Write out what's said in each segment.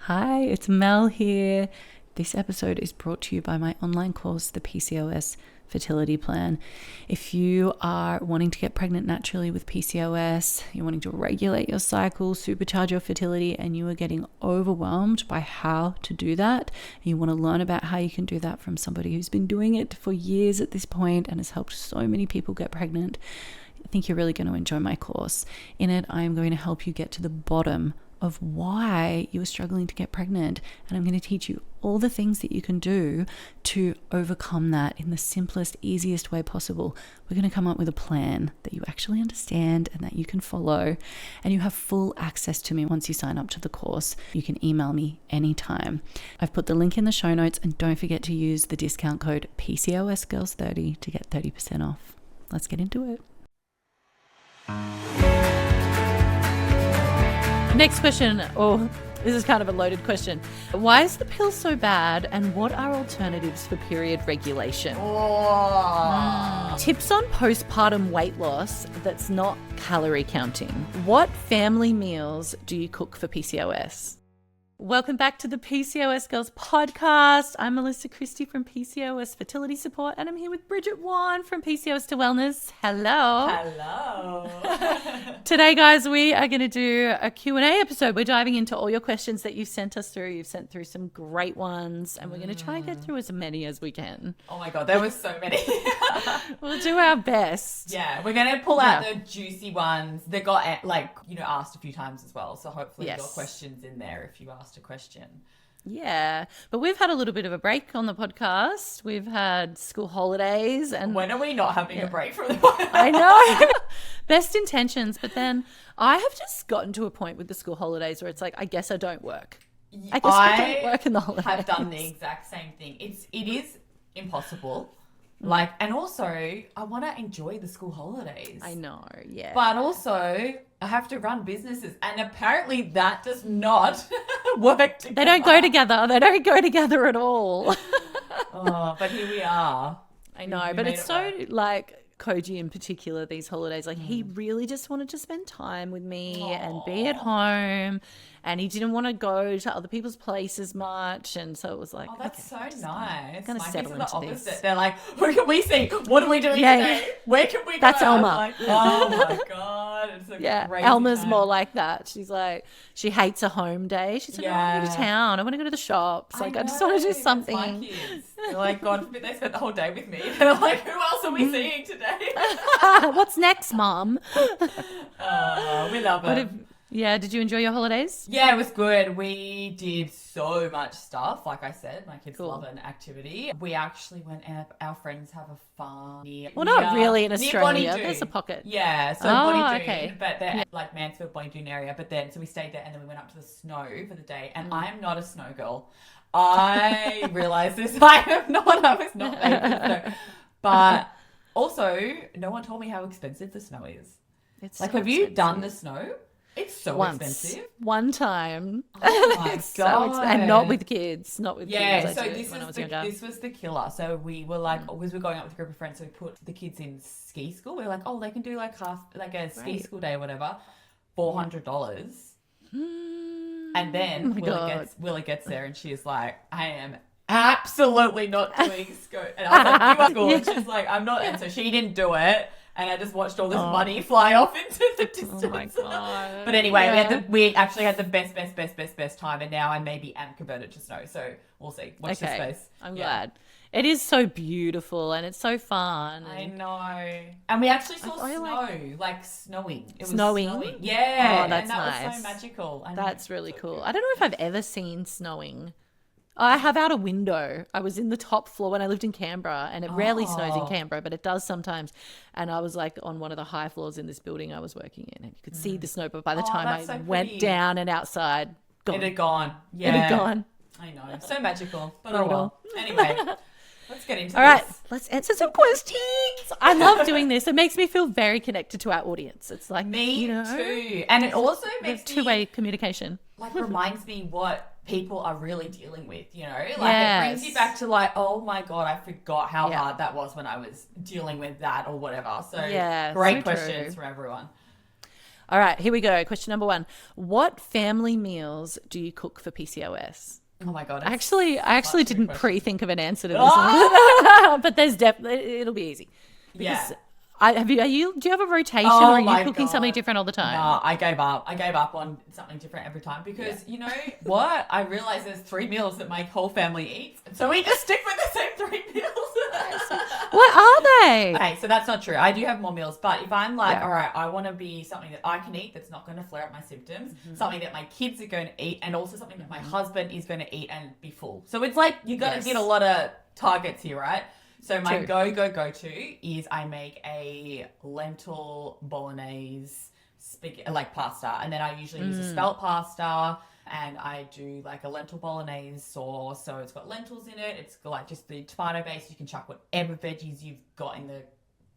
Hi, it's Mel here. This episode is brought to you by my online course, the PCOS Fertility Plan. If you are wanting to get pregnant naturally with PCOS, you're wanting to regulate your cycle, supercharge your fertility, and you are getting overwhelmed by how to do that, and you want to learn about how you can do that from somebody who's been doing it for years at this point and has helped so many people get pregnant, I think you're really going to enjoy my course. In it, I'm going to help you get to the bottom of why you are struggling to get pregnant, and I'm going to teach you all the things that you can do to overcome that in the simplest, easiest way possible. We're going to come up with a plan that you actually understand and that you can follow, and you have full access to me once you sign up to the course. You can email me anytime. I've put the link in the show notes, and don't forget to use the discount code PCOSGirls30 to get 30% off. Let's get into it. Next question. Oh, this is kind of a loaded question. Why is the pill so bad, and what are alternatives for period regulation? Tips on postpartum weight loss that's not calorie counting. What family meals do you cook for PCOS? Welcome back to the PCOS Girls podcast. I'm Melissa Christie from PCOS Fertility Support, and I'm here with Bridget Wan from PCOS to Wellness. Hello. Hello. Today, guys, we are going to do a Q&A episode. We're diving into all your questions that you've sent us through. You've sent through some great ones, and we're going to try and get through as many as we can. Oh my God, there were so many. We'll do our best. Yeah, we're going to pull out the juicy ones that got asked a few times as well. So hopefully your question's in there if you asked a question. Yeah, but we've had a little bit of a break on the podcast. We've had school holidays, and when are we not having a break from the podcast? I know. Best intentions, but then I have just gotten to a point with the school holidays where it's like, I guess I don't work. I guess I don't work in the holidays. I have done the exact same thing. It is impossible. And also I want to enjoy the school holidays. I know, yeah. But also I have to run businesses, and apparently that does not work together. They don't go together. They don't go together at all. But here we are. I know, but it's so Koji in particular, these holidays, he really just wanted to spend time with me and be at home, and he didn't want to go to other people's places much, and so it was like, that's so nice. I'm going to settle into opposite. this. They're like, who can we see? What are we doing today? Where can we go? That's Elma. Like, oh my God. It's a crazy Elma's time. more like that. She's like, she hates a home day. She's like, I want to go to town. I want to go to the shops. I just want to do something. That's my kids. They're like, God forbid they spent the whole day with me. And I'm like, who else are we seeing today? What's next, Mom? We love it. Did you enjoy your holidays? Yeah, it was good. We did so much stuff. Like I said, my kids love an activity. We actually went, our friends have a farm near... Well, not really in Australia. There's a pocket. Yeah, so Bonnie Doon, okay. But they're Mansfield, Bonnie Doon area. But then, so we stayed there, and then we went up to the snow for the day. And I'm not a snow girl. I realised this. I was not made for snow. But also, no one told me how expensive the snow is. It's have you done the snow? It's so expensive. One time. Oh my God. And not with kids. Not with kids. Yeah, so this was the killer. So we were we were going up with a group of friends, so we put the kids in ski school. We were like, they can do a ski school day or whatever, $400. And then Willa gets there, and she's like, I am absolutely not doing school. And I was like, you are school. And she's like, I'm not. And so she didn't do it. And I just watched all this money fly off into the distance. Oh my God. But anyway, we actually had the best time, and now I maybe am converted to snow. So we'll see. Watch this space. I'm glad. It is so beautiful, and it's so fun. I know. And we actually saw snowing. It was snowing. Yeah. Oh, that's and that nice. was so magical. That's really cool. I don't know if I've ever seen snowing. I have out a window. I was in the top floor when I lived in Canberra, and it rarely snows in Canberra, but it does sometimes. And I was on one of the high floors in this building I was working in, and you could see the snow, but by the time I went down and outside, gone. It had gone. Yeah. It had gone. I know. So magical. But oh well. Anyway, let's get into this. All right, let's answer some questions. I love doing this. It makes me feel very connected to our audience. It's like me too. And it also makes two-way communication. Reminds me what people are really dealing with, it brings you back to oh my God, I forgot how hard that was when I was dealing with that or whatever. So great questions from everyone. All right, here we go. Question number 1. What family meals do you cook for PCOS? Oh my God. I actually didn't pre-think of an answer to this, but there's definitely, it'll be easy. Because do you have a rotation or are you cooking something different all the time? No, I gave up. I gave up on something different every time because you know what? I realized there's 3 meals that my whole family eats. So we just stick with the same 3 meals. What are they? Okay, so that's not true. I do have more meals, but if I'm like, all right, I want to be something that I can eat that's not going to flare up my symptoms, something that my kids are going to eat, and also something that my husband is going to eat and be full. So it's like you got to hit a lot of targets here, right? So my go-to is I make a lentil bolagnese spaghetti, like pasta, and then I usually use a spelt pasta, and I do like a lentil bolognese sauce. So it's got lentils in it. It's got like just the tomato base. You can chuck whatever veggies you've got in the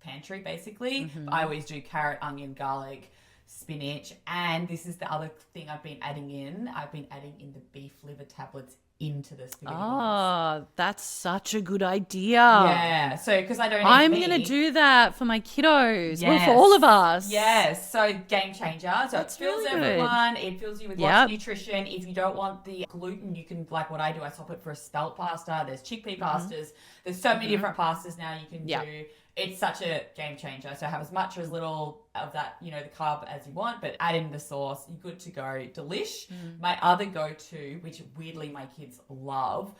pantry, basically. I always do carrot, onion, garlic, spinach, and this is the other thing I've been adding in. I've been adding in the beef liver tablets into the spaghetti bolognese. That's such a good idea. Yeah. So, because I don't eat I'm meat. going to do that for my kiddos. Yes. Well, for all of us. Yes. So, game changer. So, That's it fills really everyone. It fills you with lots of nutrition. If you don't want the gluten, you can, like what I do, I swap it for a spelt pasta. There's chickpea pastas. There's so many different pastas now you can do. It's such a game changer. So have as much or as little of that, you know, the carb as you want, but add in the sauce. You're good to go. Delish. My other go-to, which weirdly my kids love,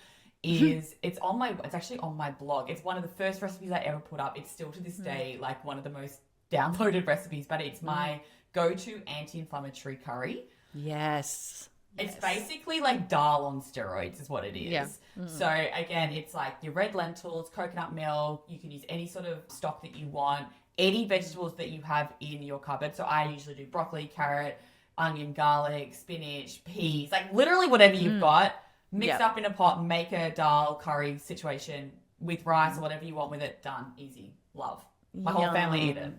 is it's actually on my blog. It's one of the first recipes I ever put up. It's still to this day like one of the most downloaded recipes, but it's my go-to anti-inflammatory curry. Yes. It's basically like dal on steroids is what it is. Yeah. So again, it's like your red lentils, coconut milk. You can use any sort of stock that you want, any vegetables that you have in your cupboard. So I usually do broccoli, carrot, onion, garlic, spinach, peas, like literally whatever you've got, mixed up in a pot, make a dal curry situation with rice or whatever you want with it. Done. Easy. Love. My whole family eat it.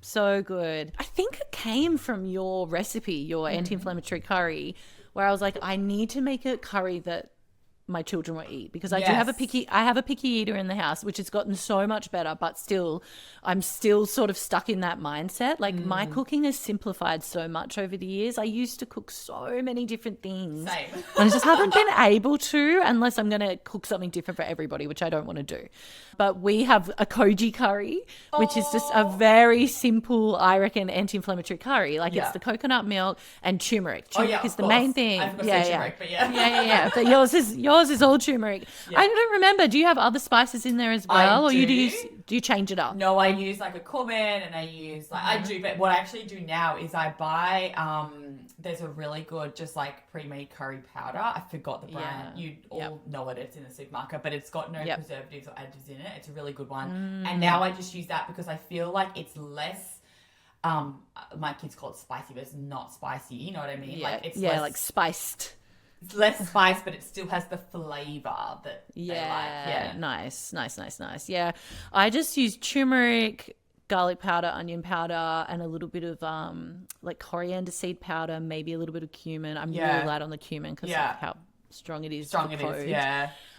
So good. I think it came from your recipe, your anti-inflammatory curry, where I was like, I need to make a curry that my children will eat, because I have a picky eater in the house, which has gotten so much better, but still I'm still sort of stuck in that mindset. Like my cooking has simplified so much over the years. I used to cook so many different things. Same. And I just haven't been able to, unless I'm going to cook something different for everybody, which I don't want to do. But we have a koji curry, which is just a very simple, I reckon, anti-inflammatory curry. Like it's the coconut milk and turmeric. Turmeric is the main thing. I forgot to say turmeric, but But yours is all turmeric. Yeah. I don't remember. Do you have other spices in there as well, or do you change it up? No, I use like a cumin, and I use like I do. But what I actually do now is I buy. There's a really good just like pre-made curry powder. I forgot the brand. You all know it. It's in the supermarket, but it's got no preservatives or additives in it. It's a really good one. And now I just use that because I feel like it's less. My kids call it spicy, but it's not spicy. You know what I mean? Yeah, like it's like spiced. It's less spice, but it still has the flavor that they like. Yeah. Nice. Yeah. I just use turmeric, garlic powder, onion powder, and a little bit of like coriander seed powder, maybe a little bit of cumin. I'm really light on the cumin because of how strong it is.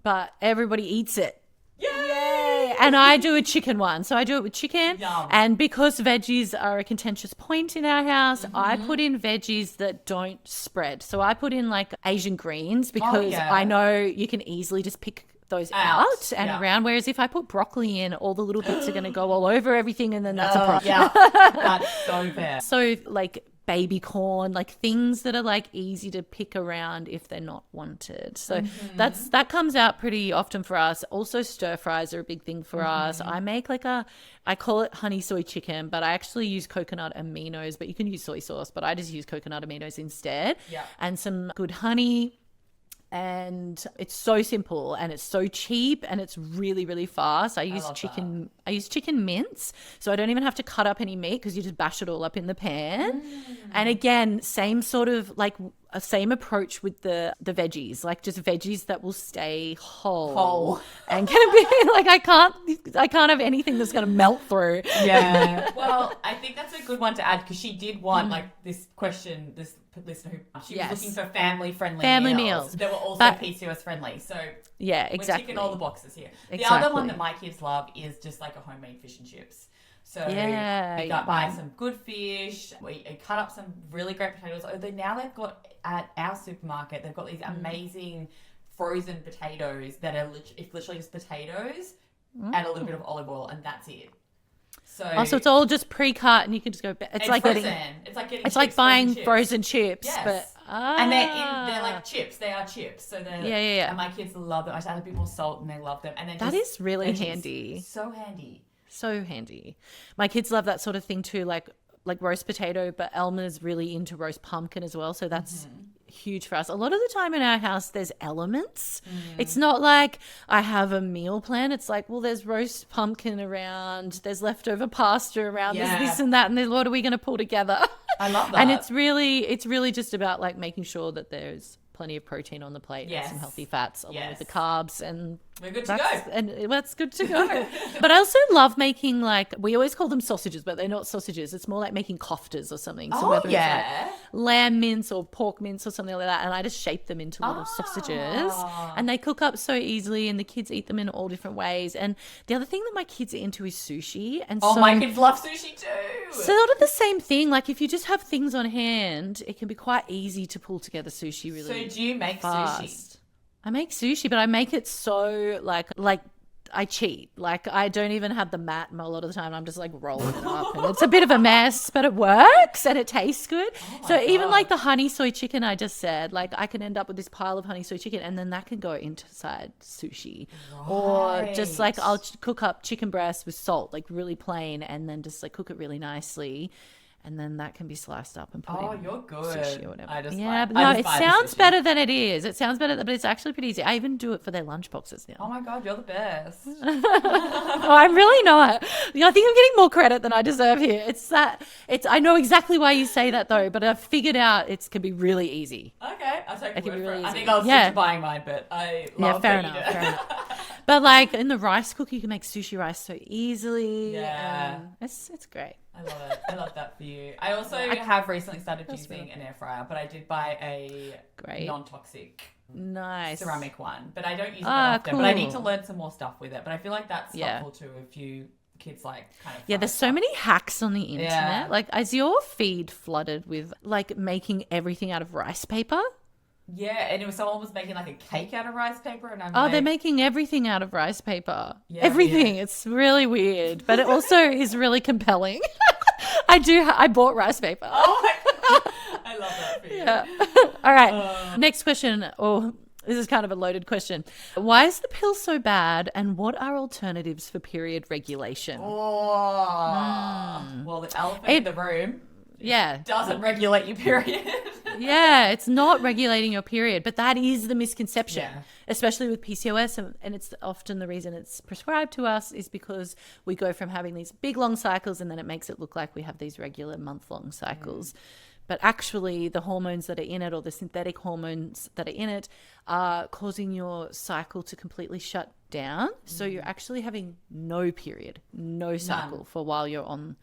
But everybody eats it. Yay! And I do a chicken one. So I do it with chicken. Yum. And because veggies are a contentious point in our house, I put in veggies that don't spread. So I put in like Asian greens because I know you can easily just pick those out and around. Whereas if I put broccoli in, all the little bits are going to go all over everything, and then that's a problem. Yeah, that's so fair. So like baby corn, like things that are like easy to pick around if they're not wanted. So that comes out pretty often for us. Also stir fries are a big thing for us. I make like I call it honey soy chicken, but I actually use coconut aminos, but you can use soy sauce, but I just use coconut aminos instead. And some good honey. And it's so simple and it's so cheap and it's really, really fast. I use chicken mince, so I don't even have to cut up any meat because you just bash it all up in the pan. And again, same sort of like same approach with the veggies, like just veggies that will stay whole. And can be like I can't have anything that's going to melt through. Yeah. Well, I think that's a good one to add because she did want like this question, this listener who she was looking for family meals that were also PCOS friendly. So exactly. We're ticking all the boxes here. The other one that my kids love is just like a homemade fish and chips. So you got buy some good fish. We cut up some really great potatoes. Now they've got at our supermarket, they've got these amazing frozen potatoes that are literally just potatoes and a little bit of olive oil, and that's it. So it's all just pre-cut, and you can just go. It's like frozen. It's like buying frozen chips, yes. but and they're like chips. They are chips. So they're And my kids love them. I just add a bit more salt, and they love them. And then that is really handy. So handy. So handy. My kids love that sort of thing too, like roast potato, but Elma's really into roast pumpkin as well. So that's huge for us. A lot of the time in our house, there's elements. It's not like I have a meal plan. It's like, well, there's roast pumpkin around, there's leftover pasta around, there's this and that, and then what are we going to pull together? I love that. And it's really just about like making sure that there's plenty of protein on the plate and some healthy fats along with the carbs, and we're good to go. And that's good to go. But I also love making, like, we always call them sausages, but they're not sausages. It's more like making koftas or something. So whether it's like lamb mince or pork mince or something like that, and I just shape them into little sausages, and they cook up so easily, and the kids eat them in all different ways. And the other thing that my kids are into is sushi. And my kids love sushi too. Sort of the same thing. Like, if you just have things on hand, it can be quite easy to pull together sushi really. So do you make sushi? I make sushi, but I make it so like I cheat. Like, I don't even have the mat a lot of the time. I'm just like rolling it up, and it's a bit of a mess, but it works and it tastes good. So even like the honey soy chicken I just said, like, I can end up with this pile of honey soy chicken, and then that can go inside sushi. Or just like I'll cook up chicken breast with salt, like really plain, and then just like cook it really nicely. And then that can be sliced up and put in you're good. sushi or whatever. It sounds better than it is. It sounds better, but it's actually pretty easy. I even do it for their lunch boxes now. Oh my God, you're the best. No, I'm really not. I think I'm getting more credit than I deserve here. I know exactly why you say that though, but I've figured out it can be really easy. Okay, I'll take your word for it. Easy. I think I'll stick to buying mine, but I love fair enough. But like in the rice cooker, you can make sushi rice so easily. Yeah. It's great. I love it. I love that for you. I also have recently started using an air fryer, but I did buy a non-toxic ceramic one. But I don't use it that often. Cool. But I need to learn some more stuff with it. But I feel like that's helpful to a few kids like kind of there's so many hacks on the internet. Like, is your feed flooded with like making everything out of rice paper? Yeah, and someone was making like a cake out of rice paper, and I'm like, they're making everything out of rice paper. Yeah, everything. Yeah. It's really weird, but it also is really compelling. I bought rice paper. Oh my God. I love that for you. Yeah. All right. Next question. This is kind of a loaded question. Why is the pill so bad, and what are alternatives for period regulation? Well, the elephant in the room. Yeah. Doesn't regulate your period. Yeah, it's not regulating your period, but that is the misconception, especially with PCOS. And it's often the reason it's prescribed to us is because we go from having these big, long cycles, and then it makes it look like we have these regular month-long cycles. But actually, the hormones that are in it, or the synthetic hormones that are in it, are causing your cycle to completely shut down. So you're actually having no period, no cycle for while you're on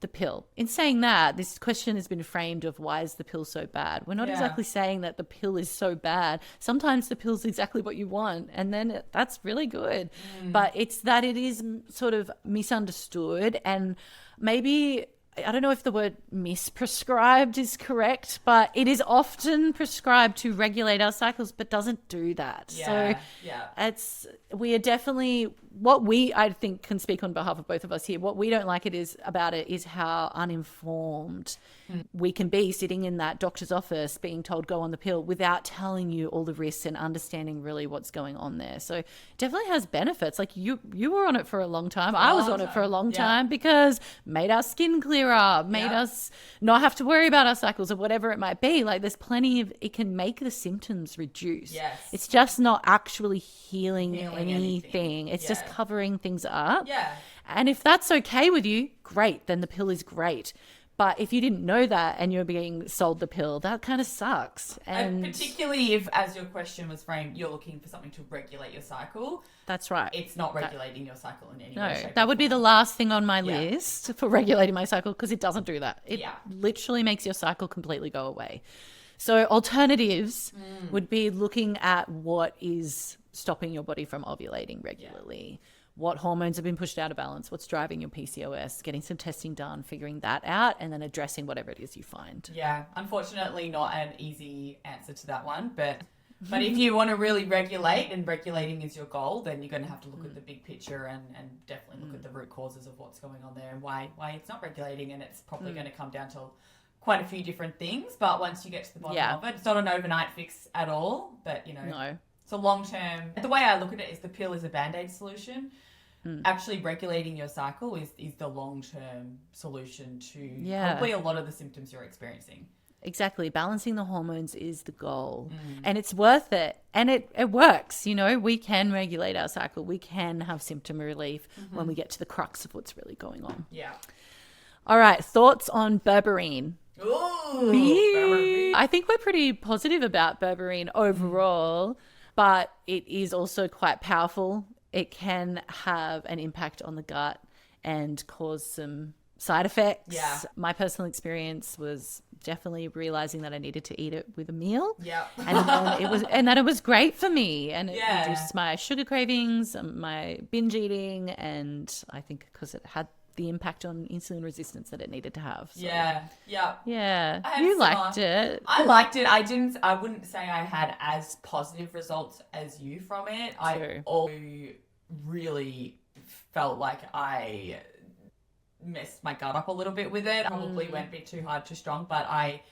the pill. In saying that, this question has been framed of why is the pill so bad? We're not exactly saying that the pill is so bad. Sometimes the pill's exactly what you want, and then that's really good. But it's that it is sort of misunderstood, and maybe, I don't know if the word misprescribed is correct, but it is often prescribed to regulate our cycles, but doesn't do that. We are definitely, I think can speak on behalf of both of us here, what we don't like about it is how uninformed we can be sitting in that doctor's office being told go on the pill without telling you all the risks and understanding really what's going on there. So it definitely has benefits. Like you were on it for a long time. I was on it for a long time because made our skin clearer, made us not have to worry about our cycles or whatever it might be. Like there's plenty of, it can make the symptoms reduce. Yes. It's just not actually healing anything. It's just covering things up. Yeah. And if that's okay with you, great, then the pill is great. But if you didn't know that and you're being sold the pill, that kind of sucks. And particularly if, as your question was framed, you're looking for something to regulate your cycle. That's right. It's not regulating your cycle in any way. No, that would be the last thing on my list for regulating my cycle, because it doesn't do that. It literally makes your cycle completely go away. So alternatives would be looking at what is stopping your body from ovulating regularly. what hormones have been pushed out of balance, what's driving your PCOS, getting some testing done, figuring that out, and then addressing whatever it is you find. Yeah, unfortunately not an easy answer to that one, but if you want to really regulate, and regulating is your goal, then you're going to have to look at the big picture and definitely look at the root causes of what's going on there and why it's not regulating, and it's probably going to come down to quite a few different things. But once you get to the bottom of it, it's not an overnight fix at all, but No. It's a long-term. The way I look at it is the pill is a Band-Aid solution. Actually regulating your cycle is the long-term solution to probably a lot of the symptoms you're experiencing. Exactly. Balancing the hormones is the goal. And it's worth it. And it works. We can regulate our cycle. We can have symptom relief when we get to the crux of what's really going on. Yeah. All right. Thoughts on berberine? Ooh, berberine. I think we're pretty positive about berberine overall, but it is also quite powerful. It can have an impact on the gut and cause some side effects. Yeah. My personal experience was definitely realizing that I needed to eat it with a meal. Yeah. and that it was great for me, and it Yeah. reduced my sugar cravings, my binge eating, and I think because it had the impact on insulin resistance that it needed to have. So, Yeah. You liked it. I liked it. I wouldn't say I had as positive results as you from it. True. I also really felt like I messed my gut up a little bit with it. Probably went a bit too hard, too strong, but I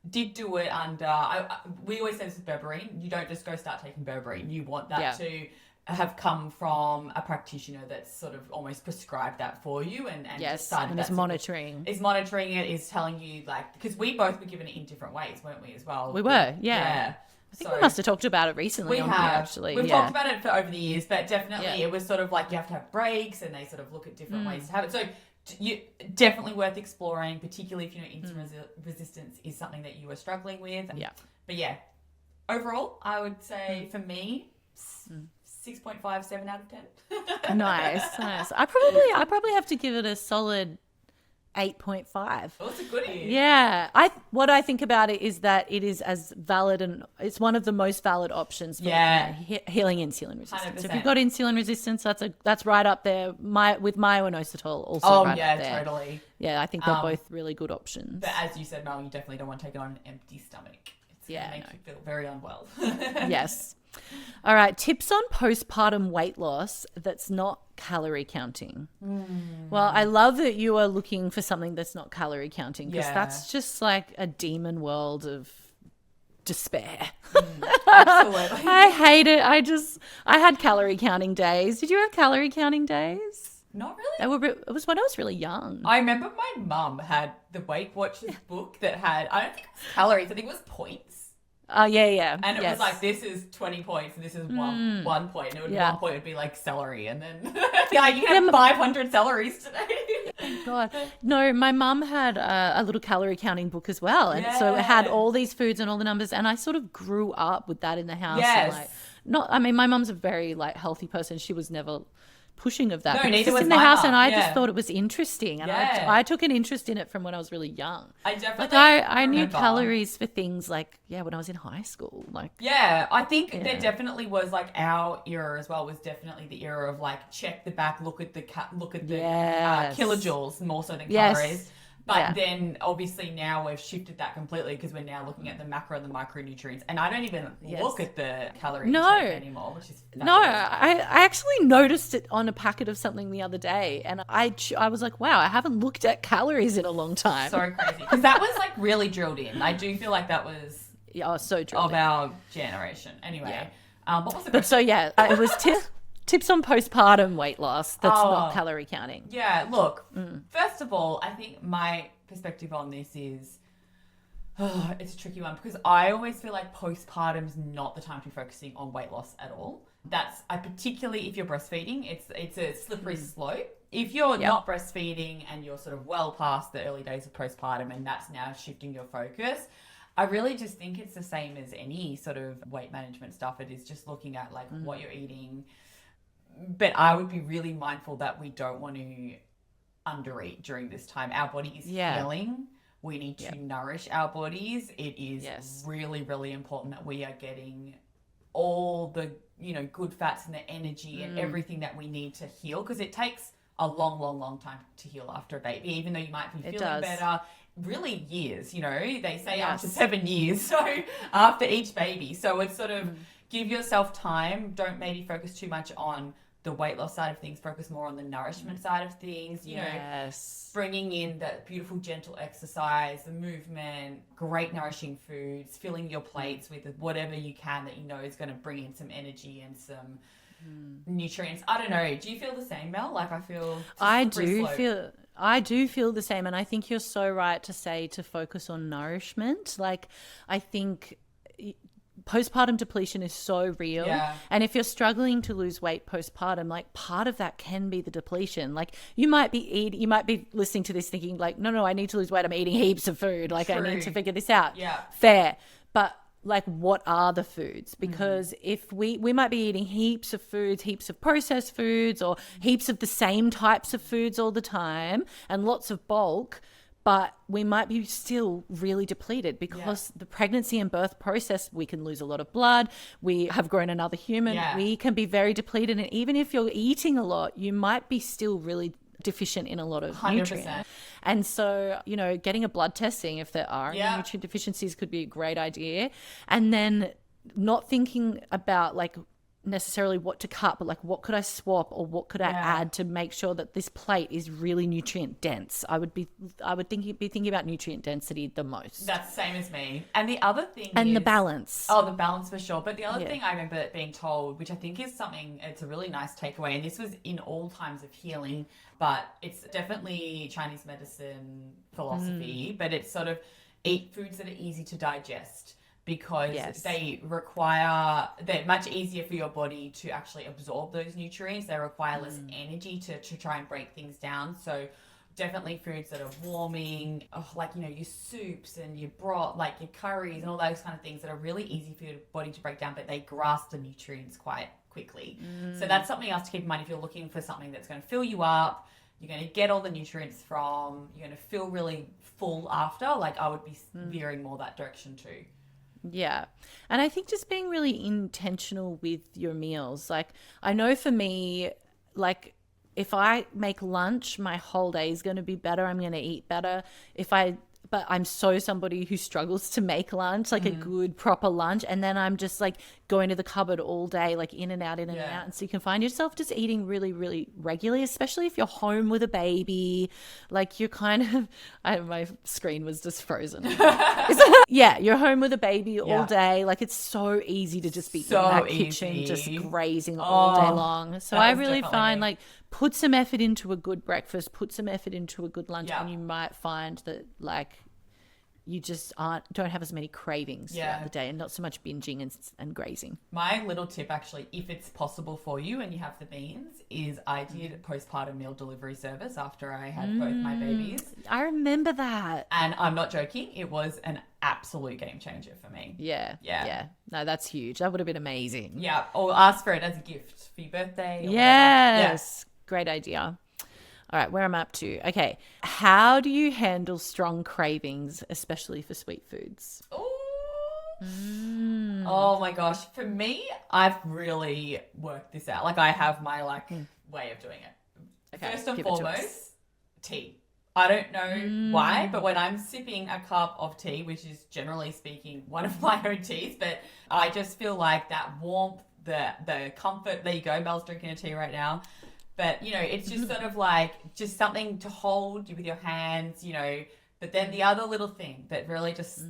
did do it under, we always say this with berberine, you don't just go start taking berberine. You want that to have come from a practitioner that's sort of almost prescribed that for you and decided and is monitoring. Is monitoring it, is telling you, like, because we both were given it in different ways, weren't we, as well? We were, yeah. I think we must have talked about it recently. We on have. Here, actually. We've talked about it for over the years, but definitely it was sort of like you have to have breaks, and they sort of look at different ways to have it. So you definitely worth exploring, particularly if insulin resistance is something that you are struggling with. Yeah. But yeah, overall, I would say for me, 6.5, 7 out of 10. Nice. I probably have to give it a solid 8.5. Oh, that's a goodie. Yeah. What I think about it is that it is as valid, and it's one of the most valid options for healing insulin resistance. 100%. If you've got insulin resistance, that's right up there. With my inositol also right up there. Totally. Yeah, I think they're both really good options. But as you said, Mel, you definitely don't want to take it on an empty stomach. It's going to make you feel very unwell. Yes. All right. Tips on postpartum weight loss that's not calorie counting. Well, I love that you are looking for something that's not calorie counting, because that's just like a demon world of despair. Absolutely. I hate it. I had calorie counting days. Did you have calorie counting days? Not really. It was when I was really young. I remember my mum had the Weight Watchers book that had, I don't think it was calories, I think it was points. Yeah. And it was like, this is 20 points and this is one point. And it would 1 point would be like celery. And then you can have 500 celeries today. God. No, my mum had a little calorie counting book as well. And so it had all these foods and all the numbers. And I sort of grew up with that in the house. Yes. And my mum's a very healthy person. She was never pushing of that. No, but neither was in the my house, mum. and I just thought it was interesting, and I took an interest in it from when I was really young. I definitely I knew calories for things when I was in high school. I think there definitely was our era as well was definitely the era of check the back, look at the kilojoules more so than calories. But then obviously now we've shifted that completely because we're now looking at the macro and the micronutrients. And I don't even look at the calorie intake anymore, which is fabulous. No, I actually noticed it on a packet of something the other day. And I was like, wow, I haven't looked at calories in a long time. So crazy. Because that was really drilled in. I do feel like that was so drilled of in. our generation. Anyway, what was the question? It was tips on postpartum weight loss that's not calorie counting. Yeah, look, first of all, I think my perspective on this is it's a tricky one because I always feel like postpartum's not the time to be focusing on weight loss at all. Particularly if you're breastfeeding, it's a slippery slope. If you're not breastfeeding and you're sort of well past the early days of postpartum and that's now shifting your focus, I really just think it's the same as any sort of weight management stuff. It is just looking at what you're eating. But I would be really mindful that we don't want to undereat during this time. Our body is healing. We need to nourish our bodies. It is really, really important that we are getting all the, you know, good fats and the energy and everything that we need to heal, because it takes a long time to heal after a baby, even though you might be feeling better. Really years, you know, they say after 7 years, so after each baby. So it's sort of give yourself time. Don't maybe focus too much on the weight loss side of things, focus more on the nourishment side of things, you know, bringing in that beautiful gentle exercise, the movement, great nourishing foods, filling your plates with whatever you can that you know is going to bring in some energy and some nutrients. I don't know, do you feel the same, Mel? Like I do feel the same, and I think you're so right to say to focus on nourishment. Like, I think postpartum depletion is so real. And if you're struggling to lose weight postpartum, like, part of that can be the depletion. Like, you might be listening to this thinking like, no, I need to lose weight. I'm eating heaps of food. Like, I need to figure this out. Fair. But like, what are the foods? Because if we might be eating heaps of foods, heaps of processed foods, or heaps of the same types of foods all the time, and lots of bulk, but we might be still really depleted because the pregnancy and birth process, we can lose a lot of blood. We have grown another human. We can be very depleted. And even if you're eating a lot, you might be still really deficient in a lot of 100%. Nutrients. And so, you know, getting a blood testing if there are any nutrient deficiencies could be a great idea. And then not thinking about like necessarily what to cut, but like, what could I swap or what could I add to make sure that this plate is really nutrient dense? I would be thinking about nutrient density the most. That's the same as me. And the other thing is the balance. Oh, the balance for sure. But the other thing I remember being told, which I think is something, it's a really nice takeaway, and this was in all times of healing, but it's definitely Chinese medicine philosophy, but it's sort of eat foods that are easy to digest, because they're much easier for your body to actually absorb those nutrients. They require less energy to try and break things down. So definitely foods that are warming, like, you know, your soups and your broth, like your curries and all those kind of things that are really easy for your body to break down, but they grasp the nutrients quite quickly. So that's something else to keep in mind if you're looking for something that's going to fill you up, you're going to get all the nutrients from, you're going to feel really full after. Like, I would be veering more that direction too. Yeah. And I think just being really intentional with your meals. Like, I know for me, like, if I make lunch, my whole day is going to be better. I'm going to eat better. But I'm somebody who struggles to make lunch, like a good proper lunch. And then I'm just like going to the cupboard all day, like in and out. And so you can find yourself just eating really, really regularly, especially if you're home with a baby. Like, you're kind of, my screen was just frozen. You're home with a baby all day. Like, it's so easy to just be in that kitchen, just grazing all day long. So I really find like, put some effort into a good breakfast, put some effort into a good lunch, and you might find that like you just don't have as many cravings throughout the day, and not so much binging and grazing. My little tip, actually, if it's possible for you and you have the means, is I did postpartum meal delivery service after I had both my babies. I remember that. And I'm not joking, it was an absolute game changer for me. Yeah. No, that's huge. That would have been amazing. Yeah, or ask for it as a gift for your birthday. Or yes. Great idea. All right, where am I up to? Okay. How do you handle strong cravings, especially for sweet foods? Oh my gosh. For me, I've really worked this out. Like, I have my way of doing it. Okay, first and foremost, tea. I don't know why, but when I'm sipping a cup of tea, which is generally speaking one of my own teas, but I just feel like that warmth, the comfort. There you go, Mel's drinking a tea right now. But, you know, it's just sort of like just something to hold with your hands, you know. But then the other little thing that really just,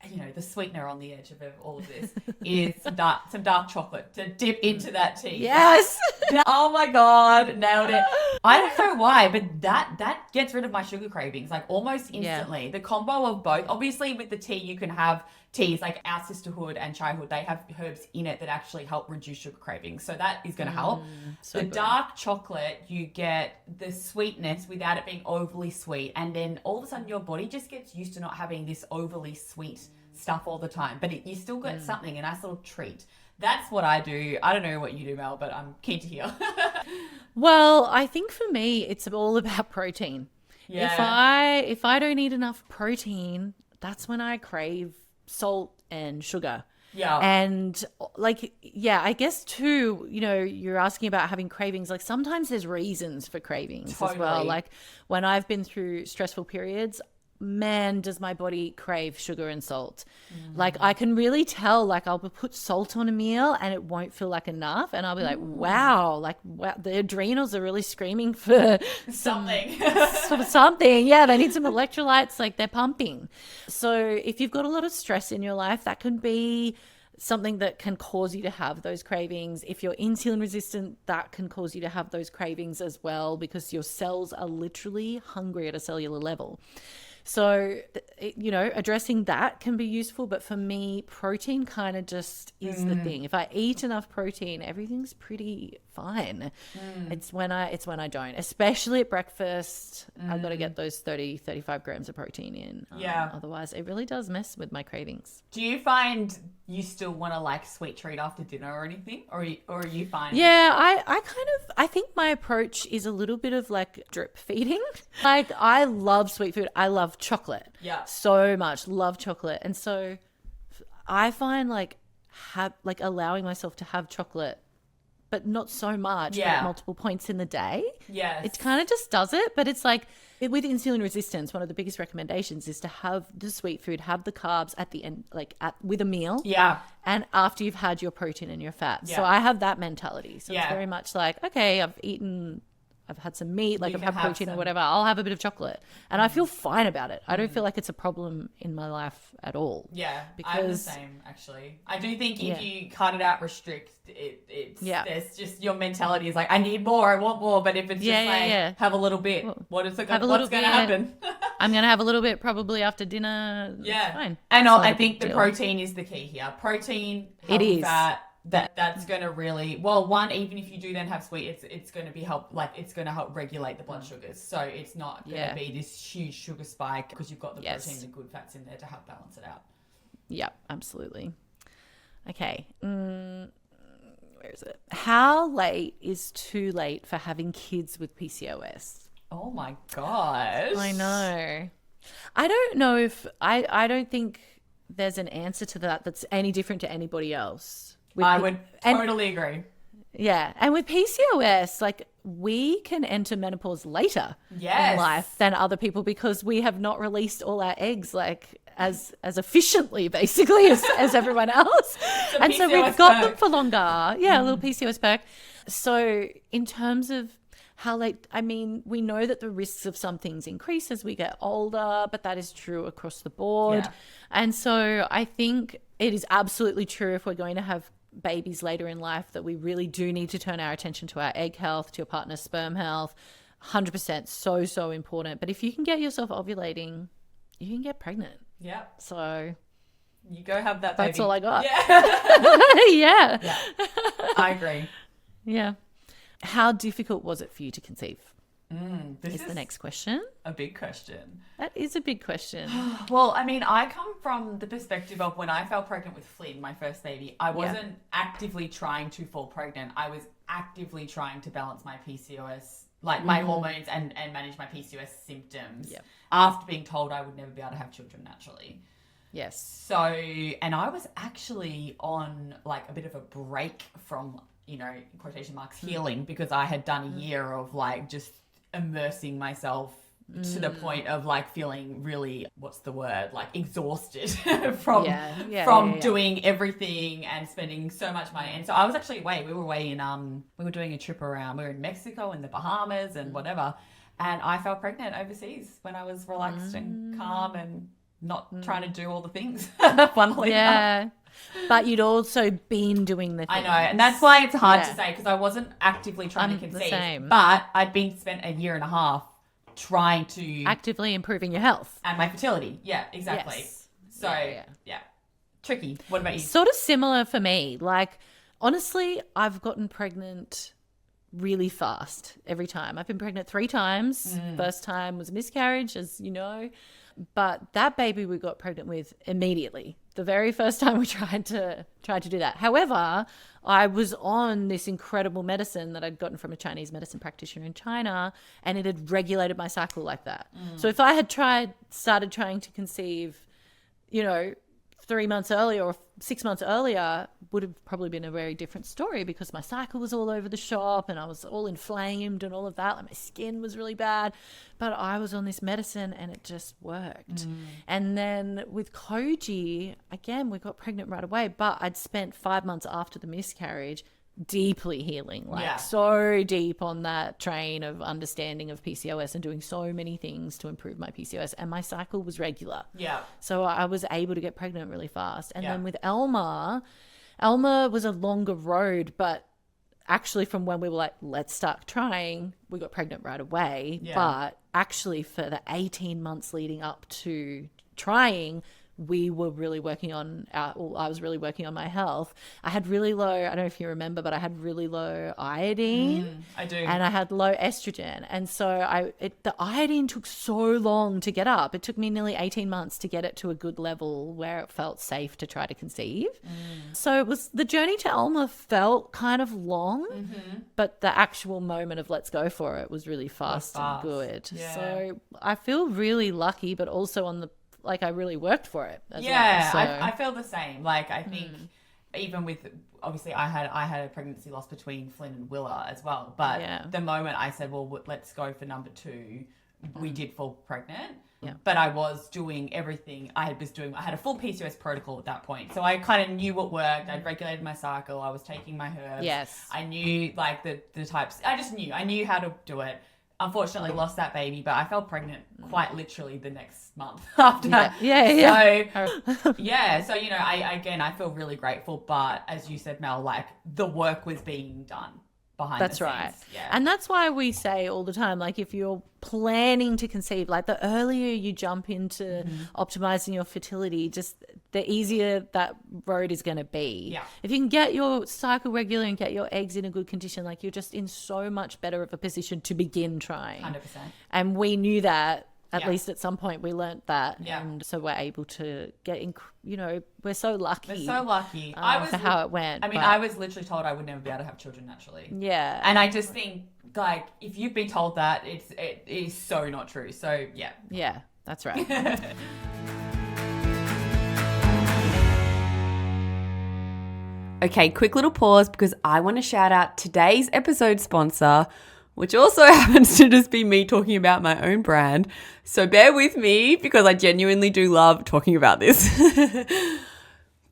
you know, the sweetener on the edge of all of this is some dark chocolate to dip into that tea. Yes. Oh, my God. Nailed it. I don't know why, but that gets rid of my sugar cravings, like, almost instantly. The combo of both. Obviously, with the tea, you can have teas like our sisterhood and childhood. They have herbs in it that actually help reduce sugar cravings. So that is going to help. So the dark chocolate, you get the sweetness without it being overly sweet. And then all of a sudden your body just gets used to not having this overly sweet stuff all the time. But you still get something, a nice little treat. That's what I do. I don't know what you do, Mel, but I'm keen to hear. Well, I think for me, it's all about protein. Yeah. If I don't eat enough protein, that's when I crave salt and sugar. Yeah. And like, yeah, I guess too, you know, you're asking about having cravings. Like sometimes there's reasons for cravings as well. Like when I've been through stressful periods, man, does my body crave sugar and salt. Like I can really tell, like I'll put salt on a meal and it won't feel like enough. And I'll be like, wow, the adrenals are really screaming for something. for something. Yeah, they need some electrolytes, like they're pumping. So if you've got a lot of stress in your life, that can be something that can cause you to have those cravings. If you're insulin resistant, that can cause you to have those cravings as well, because your cells are literally hungry at a cellular level. So, you know, addressing that can be useful. But for me, protein kind of just is the thing. If I eat enough protein, everything's pretty fine. It's when I don't, especially at breakfast. I've got to get those 35 grams of protein in. Otherwise, it really does mess with my cravings. Do you find you still want to like sweet treat after dinner or anything? Or you find... Yeah, I think my approach is a little bit of like drip feeding. Like I love sweet food. I love chocolate. Yeah. So much. Love chocolate. And so I find like allowing myself to have chocolate, but not so much, but at multiple points in the day. Yes. It kind of just does it. But it's like with insulin resistance, one of the biggest recommendations is to have the sweet food, have the carbs at the end, like with a meal. Yeah. And after you've had your protein and your fat. Yeah. So I have that mentality. So it's very much like, okay, I've had some meat, like I've had protein or whatever, I'll have a bit of chocolate. And I feel fine about it. I don't feel like it's a problem in my life at all. Yeah, because I'm the same, actually. I do think if you cut it out, restrict, there's just your mentality is like, I need more, I want more. But if it's just have a little bit, what's going to happen? I'm going to have a little bit probably after dinner. Yeah. Fine. And I think the protein is the key here. Protein, healthy fat. That's going to really, well, one, even if you do then have sweet, it's going to be it's going to help regulate the blood sugars. So it's not going to be this huge sugar spike because you've got the protein and good fats in there to help balance it out. Yeah, absolutely. Okay. Where is it? How late is too late for having kids with PCOS? Oh my gosh. I know. I don't know if, I don't think there's an answer to that that's any different to anybody else. I would totally agree. Yeah. And with PCOS, like we can enter menopause later in life than other people because we have not released all our eggs like as efficiently basically as everyone else. And so we've got them for longer. Yeah, a little PCOS perk. So in terms of how late, I mean, we know that the risks of some things increase as we get older, but that is true across the board. Yeah. And so I think it is absolutely true if we're going to have babies later in life that we really do need to turn our attention to our egg health, to your partner's sperm health. 100%, so important. But if you can get yourself ovulating, you can get pregnant. Yeah. So you go have that baby. That's all I got. Yeah. Yeah. I agree. Yeah. How difficult was it for you to conceive? This is the next question. A big question. That is a big question. Well, I mean, I come from the perspective of when I fell pregnant with Flynn, my first baby, I wasn't actively trying to fall pregnant. I was actively trying to balance my PCOS, like my hormones and manage my PCOS symptoms after being told I would never be able to have children naturally. Yes. So, and I was actually on like a bit of a break from, you know, in quotation marks, healing because I had done a year of like just immersing myself to the point of like feeling really, what's the word, like exhausted from doing everything and spending so much money. And so I was actually away. We were away in we were doing a trip around. We were in Mexico and the Bahamas and whatever. And I fell pregnant overseas when I was relaxed and calm and not trying to do all the things. Funnily enough. But you'd also been doing the things. I know, and that's why it's hard to say because I wasn't actively trying to conceive. But I'd been spent a year and a half trying to actively improving your health and my fertility. Yeah, exactly. Yes. So yeah, tricky. What about you? Sort of similar for me. Like honestly, I've gotten pregnant really fast every time. I've been pregnant 3 times. First time was a miscarriage, as you know. But that baby we got pregnant with immediately. The very first time we tried to do that. However, I was on this incredible medicine that I'd gotten from a Chinese medicine practitioner in China, and it had regulated my cycle like that. So if I had started trying to conceive, you know, 3 months earlier or 6 months earlier would have probably been a very different story, because my cycle was all over the shop and I was all inflamed and all of that. Like, my skin was really bad, but I was on this medicine and it just worked. And then with Koji, again, we got pregnant right away, but I'd spent 5 months after the miscarriage deeply healing, like so deep on that train of understanding of PCOS and doing so many things to improve my PCOS, and my cycle was regular. So I was able to get pregnant really fast. And then with Elma was a longer road, but actually from when we were like, let's start trying, we got pregnant right away. But actually for the 18 months leading up to trying, we were really working on I was really working on my health. I had really low, I don't know if you remember, but I had really low iodine. I do. And I had low estrogen. And so the iodine took so long to get up. It took me nearly 18 months to get it to a good level where it felt safe to try to conceive. So it was, the journey to Alma felt kind of long, but the actual moment of let's go for it was really fast. And good. So I feel really lucky, but also on the, like, I really worked for it as well. So. I feel the same. Like, I think even with, obviously I had a pregnancy loss between Flynn and Willa as well, but the moment I said, well, let's go for number 2, we did fall pregnant. But I was doing everything. I had a full PCOS protocol at that point. So I kind of knew what worked. I'd regulated my cycle. I was taking my herbs. I knew like the types. I knew how to do it. Unfortunately lost that baby, but I fell pregnant quite literally the next month after. So, so, you know, I feel really grateful, but as you said, Mel, like, the work was being done behind the scenes. That's right. And that's why we say all the time, like, if you're planning to conceive, like, the earlier you jump into optimizing your fertility, just the easier that road is going to be. If you can get your cycle regular and get your eggs in a good condition, like, you're just in so much better of a position to begin trying. 100%. And we knew that. At least at some point we learnt that. And so we're able to get, you know, we're so lucky. We're so lucky. For how it went. I mean, I was literally told I would never be able to have children naturally. And I just think, like, if you've been told that, it is so not true. So, Yeah, that's right. Okay, quick little pause because I want to shout out today's episode sponsor, which also happens to just be me talking about my own brand. So bear with me because I genuinely do love talking about this.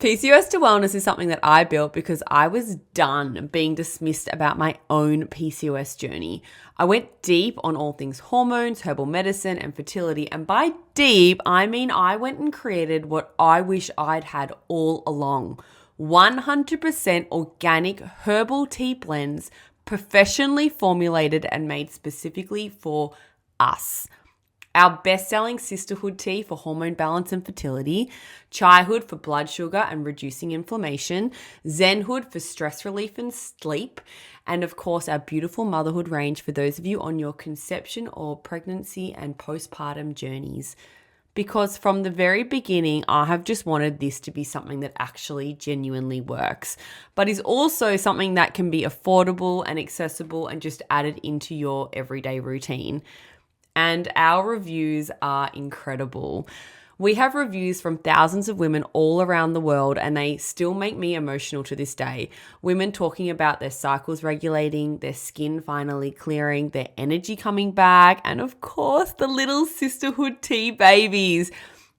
PCOS to Wellness is something that I built because I was done being dismissed about my own PCOS journey. I went deep on all things hormones, herbal medicine, and fertility. And by deep, I mean I went and created what I wish I'd had all along. 100% organic herbal tea blends, professionally formulated and made specifically for us. Our best-selling Sisterhood tea for hormone balance and fertility, Chaihood for blood sugar and reducing inflammation, Zenhood for stress relief and sleep, and of course our beautiful motherhood range for those of you on your conception or pregnancy and postpartum journeys. Because from the very beginning, I have just wanted this to be something that actually genuinely works, but is also something that can be affordable and accessible and just added into your everyday routine. And our reviews are incredible. We have reviews from thousands of women all around the world, and they still make me emotional to this day. Women talking about their cycles regulating, their skin finally clearing, their energy coming back, and of course, the little Sisterhood tea babies.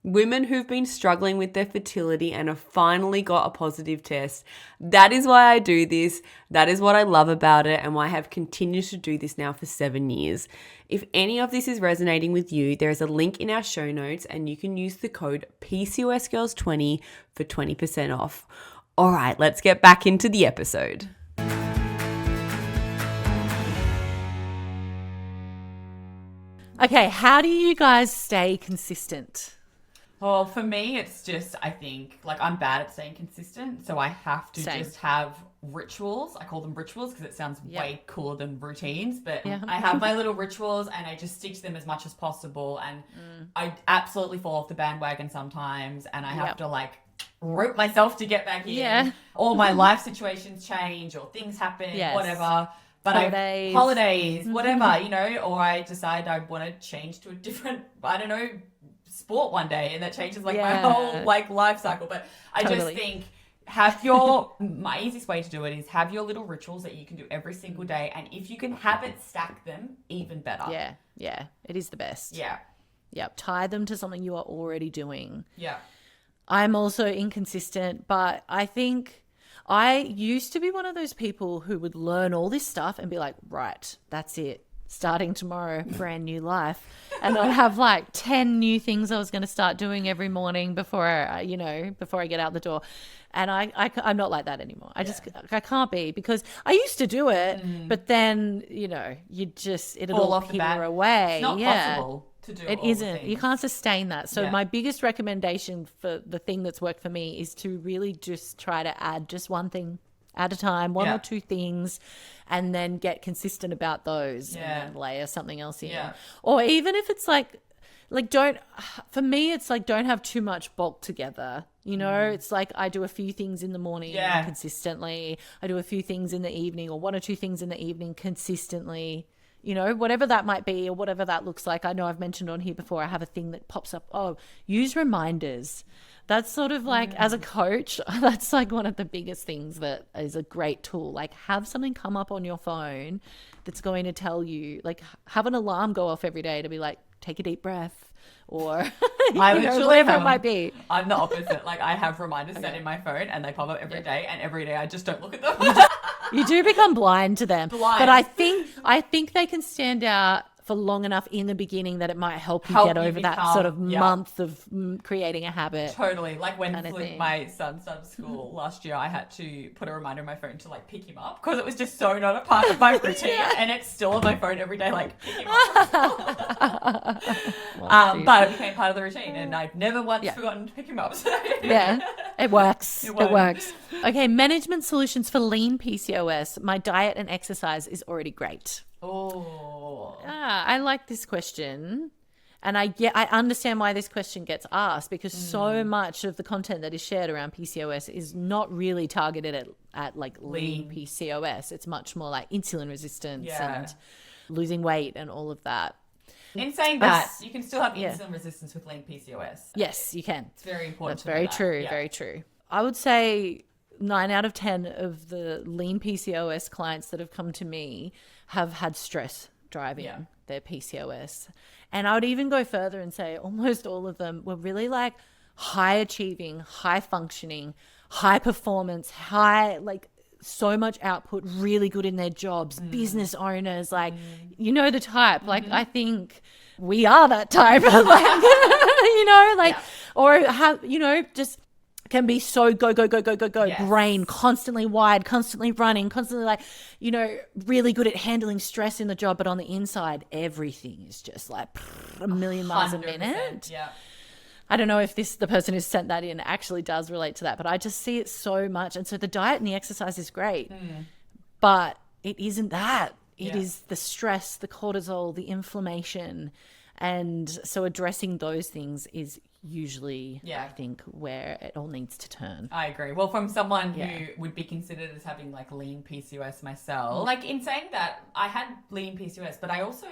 Women who've been struggling with their fertility and have finally got a positive test. That is why I do this. That is what I love about it and why I have continued to do this now for 7 years. If any of this is resonating with you, there is a link in our show notes and you can use the code PCOSGirls20 for 20% off. All right, let's get back into the episode. Okay, how do you guys stay consistent? Well, for me, it's just, I think, like, I'm bad at staying consistent, so I have to just have rituals. I call them rituals because it sounds way cooler than routines, but I have my little rituals and I just stick to them as much as possible, and I absolutely fall off the bandwagon sometimes, and I have to, like, rope myself to get back in. All my life situations change or things happen, whatever. But holidays, whatever, you know, or I decide I want to change to a different, I don't know, sport one day, and that changes like my whole like life cycle. But I just think my easiest way to do it is have your little rituals that you can do every single day. And if you can habit stack them, even better. Yeah. Yeah. It is the best. Yeah. Yep. Tie them to something you are already doing. Yeah. I'm also inconsistent, but I think I used to be one of those people who would learn all this stuff and be like, right, that's it. Starting tomorrow, brand new life. And I'd have like 10 new things I was going to start doing every morning before I get out the door. And I'm not like that anymore. I can't be, because I used to do it, but then, it'll all peter away. It's not possible to do. It isn't. You can't sustain that. So my biggest recommendation for the thing that's worked for me is to really just try to add just one thing at a time, one or two things, and then get consistent about those and then layer something else in. Yeah. Or even if it's don't have too much bulk together. It's like I do a few things in the morning consistently. I do a few things in the evening, or one or two things in the evening consistently. Whatever that might be or whatever that looks like. I know I've mentioned on here before, I have a thing that pops up. Oh, use reminders. That's sort of like, as a coach, that's like one of the biggest things that is a great tool. Like, have something come up on your phone that's going to tell you, like, have an alarm go off every day to be like, take a deep breath, or whatever it might be. I'm the opposite. Like, I have reminders set in my phone and they pop up every day, and every day I just don't look at them. You do become blind to them. But I think they can stand out for long enough in the beginning that it might help you get over that sort of month of creating a habit. Totally. Like when my son started school last year, I had to put a reminder on my phone to like pick him up, because it was just so not a part of my routine. And it's still on my phone every day, like pick him up. But it became part of the routine, and I've never once forgotten to pick him up. So. Yeah, it works. It works. Okay, management solutions for lean PCOS. My diet and exercise is already great. Oh. I like this question. And I understand why this question gets asked, because so much of the content that is shared around PCOS is not really targeted at like lean PCOS. It's much more like insulin resistance and losing weight and all of that. In saying that, you can still have insulin resistance with lean PCOS. Yes, you can. It's very important. That's very true. Yeah. Very true. I would say 9 out of 10 of the lean PCOS clients that have come to me have had stress driving their PCOS. And I would even go further and say almost all of them were really like high achieving, high functioning, high performance, so much output, really good in their jobs, business owners, the type. Like, I think we are that type. Or have, just can be so go, brain constantly wide, constantly running, constantly really good at handling stress in the job, but on the inside, everything is just like a million miles a minute. Yeah. I don't know if the person who sent that in actually does relate to that, but I just see it so much. And so the diet and the exercise is great, but it isn't that. It is the stress, the cortisol, the inflammation. And so addressing those things is usually, I think, where it all needs to turn. I agree. Well, from someone who would be considered as having like lean PCOS myself, like in saying that, I had lean PCOS, but I also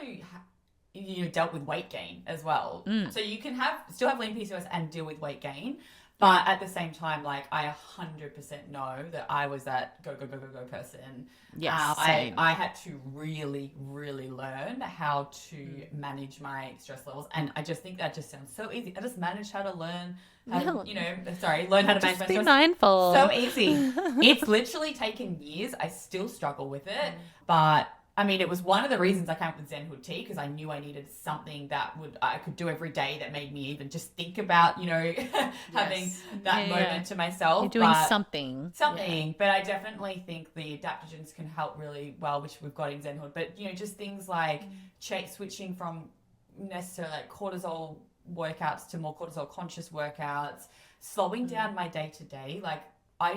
dealt with weight gain as well. So you can still have lean PCOS and deal with weight gain. But at the same time, like, I 100% know that I was that go person. Yes, I had to really, really learn how to manage my stress levels. And I just think that just sounds so easy. I just managed how to learn how to manage my stress. Be mindful. So easy. It's literally taken years. I still struggle with it. But I mean, it was one of the reasons I came up with Zen Hood Tea, because I knew I needed something that I could do every day that made me even just think about, having that moment to myself. You're doing something. Something. But I definitely think the adaptogens can help really well, which we've got in Zen Hood. But, just things like switching from necessarily like cortisol workouts to more cortisol conscious workouts, slowing down my day to day, like, I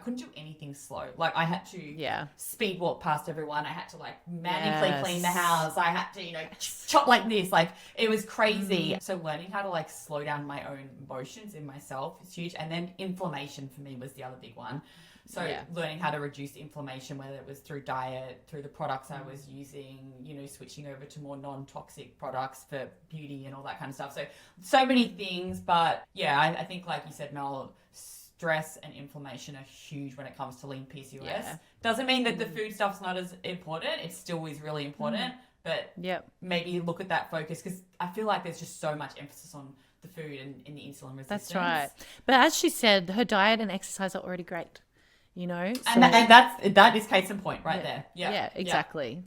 couldn't do anything slow. Like, I had to speed walk past everyone. I had to manually clean the house. I had to, chop like this. Like, it was crazy. So learning how to slow down my own emotions in myself is huge. And then inflammation for me was the other big one. So learning how to reduce inflammation, whether it was through diet, through the products I was using, you know, switching over to more non-toxic products for beauty and all that kind of stuff. So many things. But yeah, I think like you said, Mel, stress and inflammation are huge when it comes to lean PCOS. Yeah. Doesn't mean that the food stuff's not as important. It still is really important. But maybe look at that focus, because I feel like there's just so much emphasis on the food and in the insulin resistance. That's right. But as she said, her diet and exercise are already great, you know. So, and that is case in point right there. Yeah, exactly.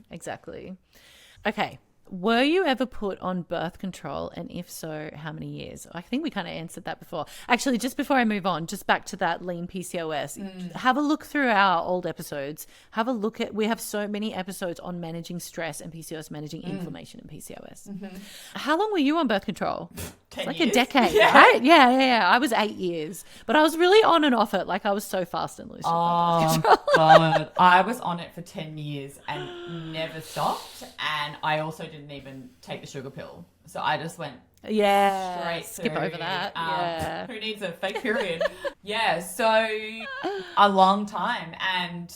Okay. Were you ever put on birth control, and if so, how many years? I think we kind of answered that before. Actually, just before I move on, just back to that lean PCOS, have a look through our old episodes. Have a look at, we have so many episodes on managing stress and PCOS, managing inflammation and PCOS. How long were you on birth control? 10 like years. A decade, right? Yeah. I was 8 years, but I was really on and off it. Like, I was so fast and loose. Oh, God. I was on it for 10 years and never stopped. And I also didn't even take the sugar pill. So I just went straight skip through. Over that. Who needs a fake period? So a long time. And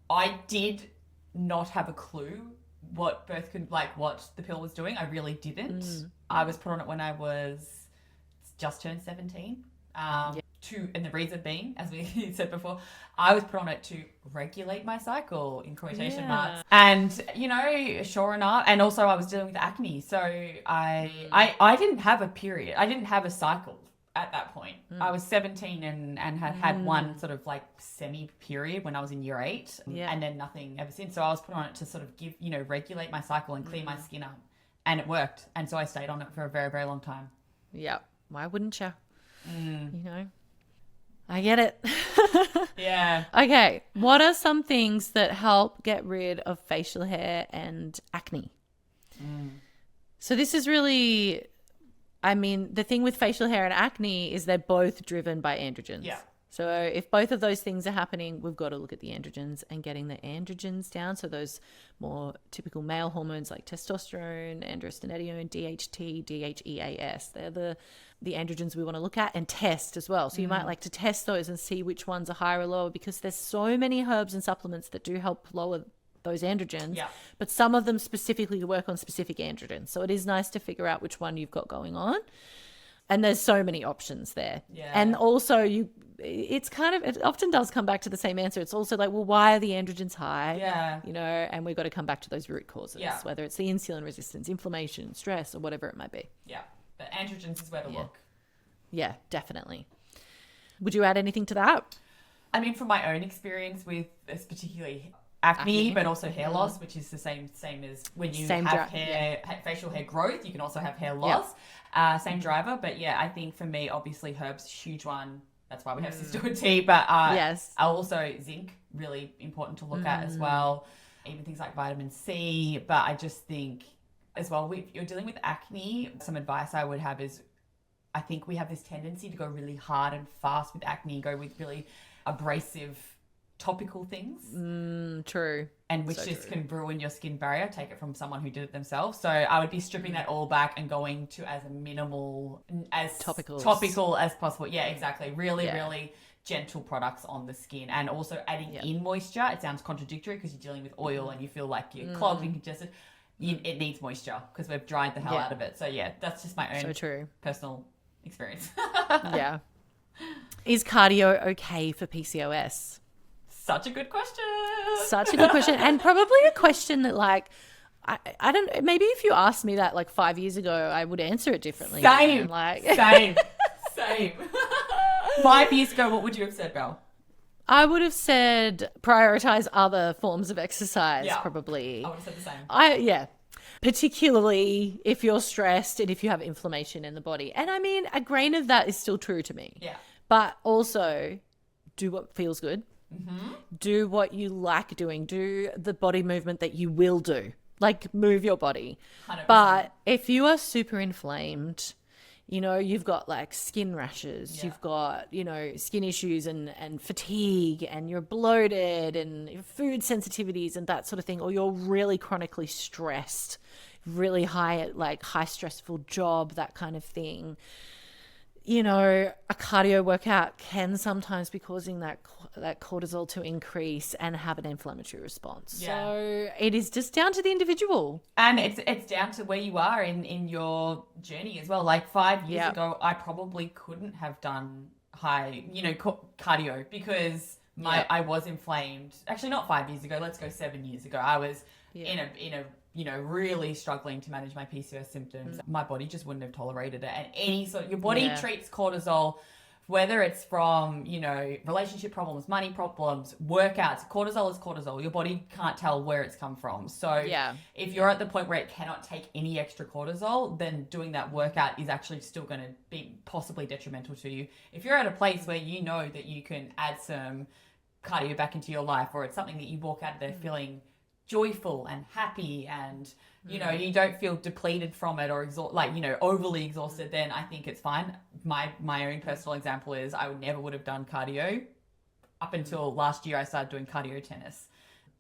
I did not have a clue what what the pill was doing. I really didn't. I was put on it when I was just turned 17. And the reason being, as we said before, I was put on it to regulate my cycle, in quotation marks. And, you know, sure enough, and also I was dealing with acne. So I didn't have a period. I didn't have a cycle at that point. I was 17 and had one sort of like semi-period when I was in year 8 and then nothing ever since. So I was put on it to sort of give, you know, regulate my cycle and clean my skin up. And it worked. And so I stayed on it for a very, very long time. Yeah. Why wouldn't you? You know? I get it. Yeah. Okay. What are some things that help get rid of facial hair and acne? So this is really, I mean, the thing with facial hair and acne is they're both driven by androgens. Yeah. So if both of those things are happening, we've got to look at the androgens and getting the androgens down. So those more typical male hormones like testosterone, androstenedione, DHT, DHEAS, they're the androgens we want to look at and test as well. So you might like to test those and see which ones are higher or lower, because there's so many herbs and supplements that do help lower those androgens, but some of them specifically work on specific androgens. So it is nice to figure out which one you've got going on. And there's so many options there. Yeah. And also it often does come back to the same answer. It's also like, well, why are the androgens high? Yeah. You know, and we've got to come back to those root causes, whether it's the insulin resistance, inflammation, stress, or whatever it might be. Yeah. But androgens is where to look. Yeah, definitely. Would you add anything to that? I mean, from my own experience with this particularly acne, but also hair loss, which is the same as when you have facial hair growth, you can also have hair loss. Same driver. But yeah, I think for me, obviously herbs, huge one. That's why we have sisterhood tea. But also zinc, really important to look at as well. Even things like vitamin C. But I just think as well, if you're dealing with acne, some advice I would have is, I think we have this tendency to go really hard and fast with acne, go with really abrasive topical things. True. And which can ruin your skin barrier. Take it from someone who did it themselves. So I would be stripping that all back and going to as minimal, as topical as possible. Yeah, exactly. Really gentle products on the skin, and also adding in moisture. It sounds contradictory because you're dealing with oil and you feel like you're clogged and congested. It needs moisture because we've dried the hell out of it. So yeah, that's just my own personal experience. Yeah. Is cardio okay for PCOS? Such a good question. And probably a question that, like, I don't, maybe if you asked me that like 5 years ago, I would answer it differently. Same. 5 years ago, what would you have said, Belle? I would have said prioritize other forms of exercise, probably. I would have said the same. Particularly if you're stressed and if you have inflammation in the body. And I mean, a grain of that is still true to me. Yeah. But also do what feels good. Do what you like doing. Do the body movement that you will do. Like, move your body. 100%. But if you are super inflamed, you know, you've got like skin rashes, you've got, you know, skin issues and fatigue, and you're bloated and food sensitivities and that sort of thing, or you're really chronically stressed, really high stressful job, that kind of thing. a cardio workout can sometimes be causing that cortisol to increase and have an inflammatory response. Yeah. So it is just down to the individual. And it's down to where you are in your journey as well. Like 5 years ago, I probably couldn't have done high, cardio because I was inflamed. Actually, not 5 years ago. Let's go 7 years ago. I was in a really struggling to manage my PCOS symptoms. My body just wouldn't have tolerated it. And your body treats cortisol, whether it's from, relationship problems, money problems, workouts. Cortisol is cortisol. Your body can't tell where it's come from. So if you're at the point where it cannot take any extra cortisol, then doing that workout is actually still going to be possibly detrimental to you. If you're at a place where you know that you can add some cardio back into your life, or it's something that you walk out of there feeling joyful and happy and you don't feel depleted from it or overly exhausted, then I think it's fine. My own personal example is I never would have done cardio up until last year. I started doing cardio tennis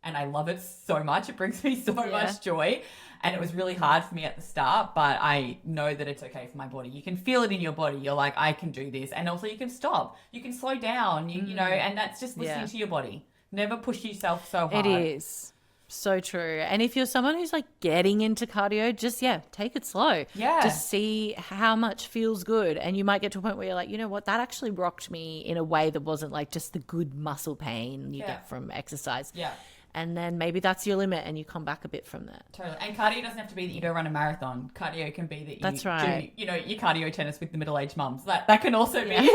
and I love it so much. It brings me so much joy, and it was really hard for me at the start, but I know that it's okay for my body. You can feel it in your body. You're like, I can do this. And also you can stop, you can slow down, and that's just listening to your body. Never push yourself so hard. It is. So true. And if you're someone who's like getting into cardio, just take it slow. Yeah. Just see how much feels good. And you might get to a point where you're like, you know what, that actually rocked me in a way that wasn't like just the good muscle pain you get from exercise. Yeah. And then maybe that's your limit and you come back a bit from that. Totally. And cardio doesn't have to be that you go run a marathon. Cardio can be that you that's right. do, your cardio tennis with the middle-aged mums. That can also be.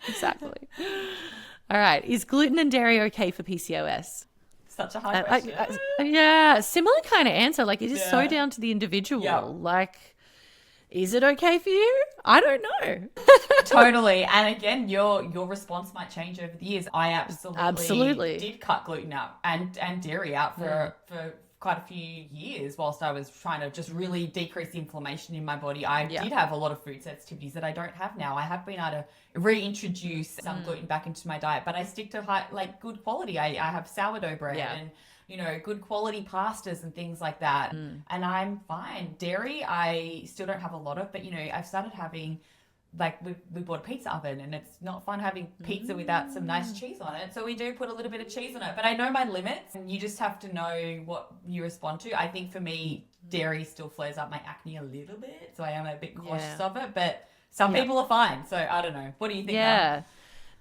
Exactly. All right. Is gluten and dairy okay for PCOS? Such a hard question. Similar kind of answer. Like, it is so down to the individual. Yeah. Like, is it okay for you? I don't know. Totally. And again, your response might change over the years. I absolutely did cut gluten out and dairy out for quite a few years whilst I was trying to just really decrease the inflammation in my body. I did have a lot of food sensitivities that I don't have now. I have been able to reintroduce some gluten back into my diet, but I stick to good quality. I have sourdough bread and good quality pastas and things like that. And I'm fine. Dairy, I still don't have a lot of, but I've started having, we bought a pizza oven, and it's not fun having pizza without some nice cheese on it. So we do put a little bit of cheese on it, but I know my limits, and you just have to know what you respond to. I think for me, dairy still flares up my acne a little bit, so I am a bit cautious of it, but some people are fine. So I don't know. What do you think? Yeah.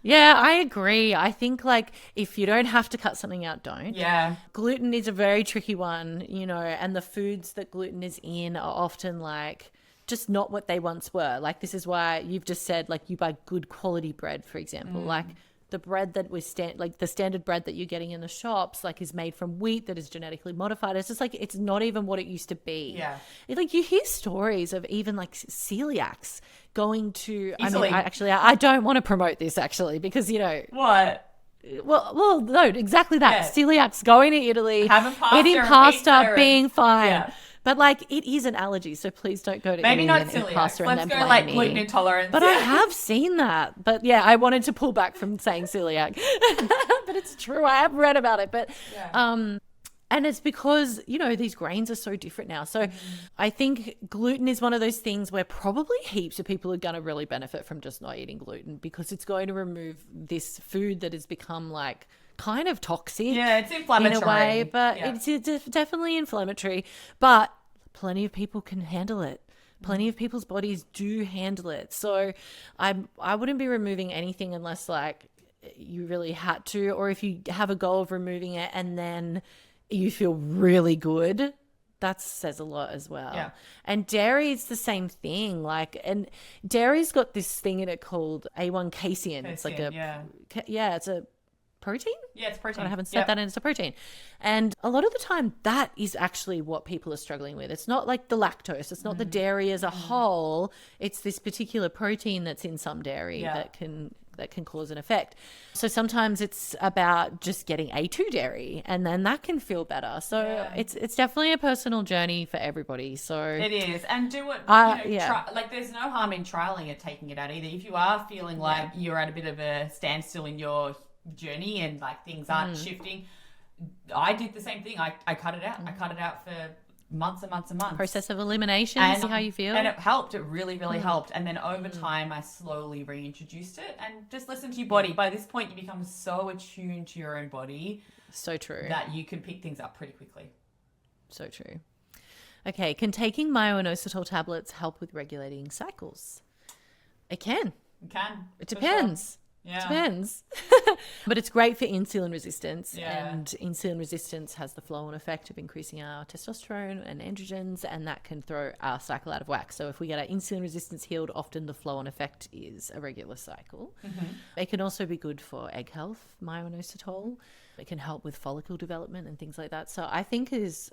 Yeah, I agree. I think if you don't have to cut something out, don't. Yeah. Gluten is a very tricky one, and the foods that gluten is in are often just not what they once were. This is why you've just said, you buy good quality bread, for example. The bread that was the standard bread that you're getting in the shops, is made from wheat that is genetically modified. It's just it's not even what it used to be. Yeah. You hear stories of even celiacs going to, Italy. I don't want to promote this actually, because, What? Well, no, exactly that. Yeah. Celiacs going to Italy, eating pasta, being fine. Yeah. But it is an allergy, so please don't go to maybe Italy not celiac. Pasta and Let's then go blame me. Gluten intolerance. But I have seen that. But I wanted to pull back from saying celiac. But it's true. I have read about it. But and it's because, these grains are so different now. So I think gluten is one of those things where probably heaps of people are going to really benefit from just not eating gluten, because it's going to remove this food that has become kind of toxic. Yeah, it's inflammatory in a way, but it's definitely inflammatory. But plenty of people can handle it. Plenty of people's bodies do handle it. So I wouldn't be removing anything unless you really had to, or if you have a goal of removing it and then you feel really good, that says a lot as well. Yeah. And dairy is the same thing. And dairy's got this thing in it called A1 casein. It's it's a protein? Yeah, it's protein. I haven't said that, and it's a protein. And a lot of the time, that is actually what people are struggling with. It's not the lactose. It's not the dairy as a whole. It's this particular protein that's in some dairy that can cause an effect. So sometimes it's about just getting A2 dairy, and then that can feel better. So it's definitely a personal journey for everybody. So it is. And do it, try, there's no harm in trialing it, taking it out either. If you are feeling like you're at a bit of a standstill in your journey and things aren't shifting, I did the same thing. I cut it out. I cut it out for months and months and months. Process of elimination, see how you feel. And it helped. It really, really helped. And then over time, I slowly reintroduced it and just listen to your body. By this point, you become so attuned to your own body. So true. That you can pick things up pretty quickly. So true. Okay, can taking inositol tablets help with regulating cycles? It can. It can. It depends. Sure. Yeah. It depends. But it's great for insulin resistance. Yeah. And insulin resistance has the flow-on effect of increasing our testosterone and androgens, and that can throw our cycle out of whack. So if we get our insulin resistance healed, often the flow-on effect is a regular cycle. It can also be good for egg health, inositol. It can help with follicle development and things like that. So I think it's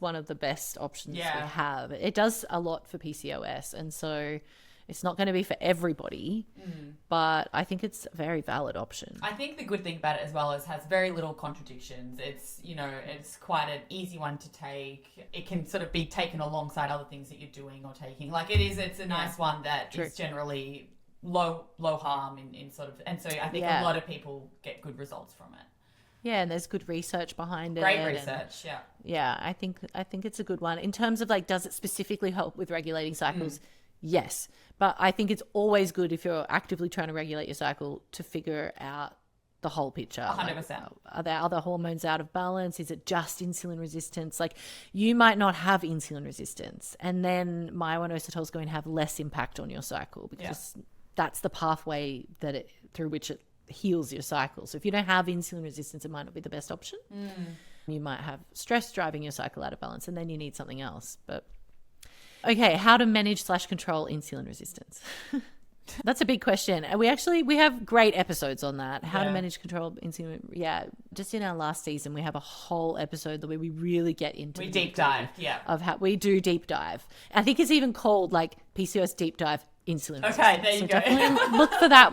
one of the best options we have. It does a lot for PCOS, and so it's not going to be for everybody, but I think it's a very valid option. I think the good thing about it as well is it has very little contradictions. It's, it's quite an easy one to take. It can sort of be taken alongside other things that you're doing or taking. Like it's a nice one that is generally low harm in sort of, and so I think a lot of people get good results from it. Yeah, and there's good research behind it. Great research, yeah. Yeah, I think it's a good one. In terms of does it specifically help with regulating cycles? Yes. But I think it's always good if you're actively trying to regulate your cycle to figure out the whole picture. 100%. Are there other hormones out of balance? Is it just insulin resistance? You might not have insulin resistance, and then inositol is going to have less impact on your cycle because that's the pathway through which it heals your cycle. So if you don't have insulin resistance, it might not be the best option. You might have stress driving your cycle out of balance, and then you need something else. But okay, how to manage / control insulin resistance? That's a big question. And we have great episodes on that. How to manage control insulin. Yeah, just in our last season, we have a whole episode where we really get into deep dive. Of how we do deep dive. I think it's even called PCOS deep dive insulin resistance. Okay, there you go. Definitely look for that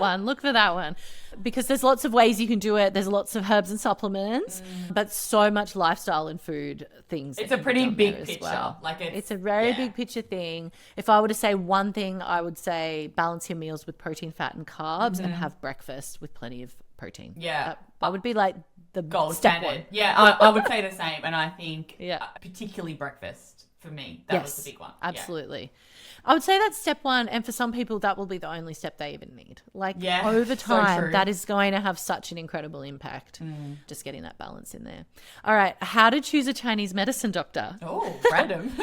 one. Because there's lots of ways you can do it. There's lots of herbs and supplements, but so much lifestyle and food things. It's a pretty big picture. Well. It's a very big picture thing. If I were to say one thing, I would say balance your meals with protein, fat, and carbs, and have breakfast with plenty of protein. Yeah. That would be the gold standard. Yeah, I would say the same. And I think particularly breakfast for me, that was the big one. Absolutely. Yeah. I would say that's step one, and for some people that will be the only step they even need. Over time, that is going to have such an incredible impact, just getting that balance in there. All right, how to choose a Chinese medicine doctor. Oh, random.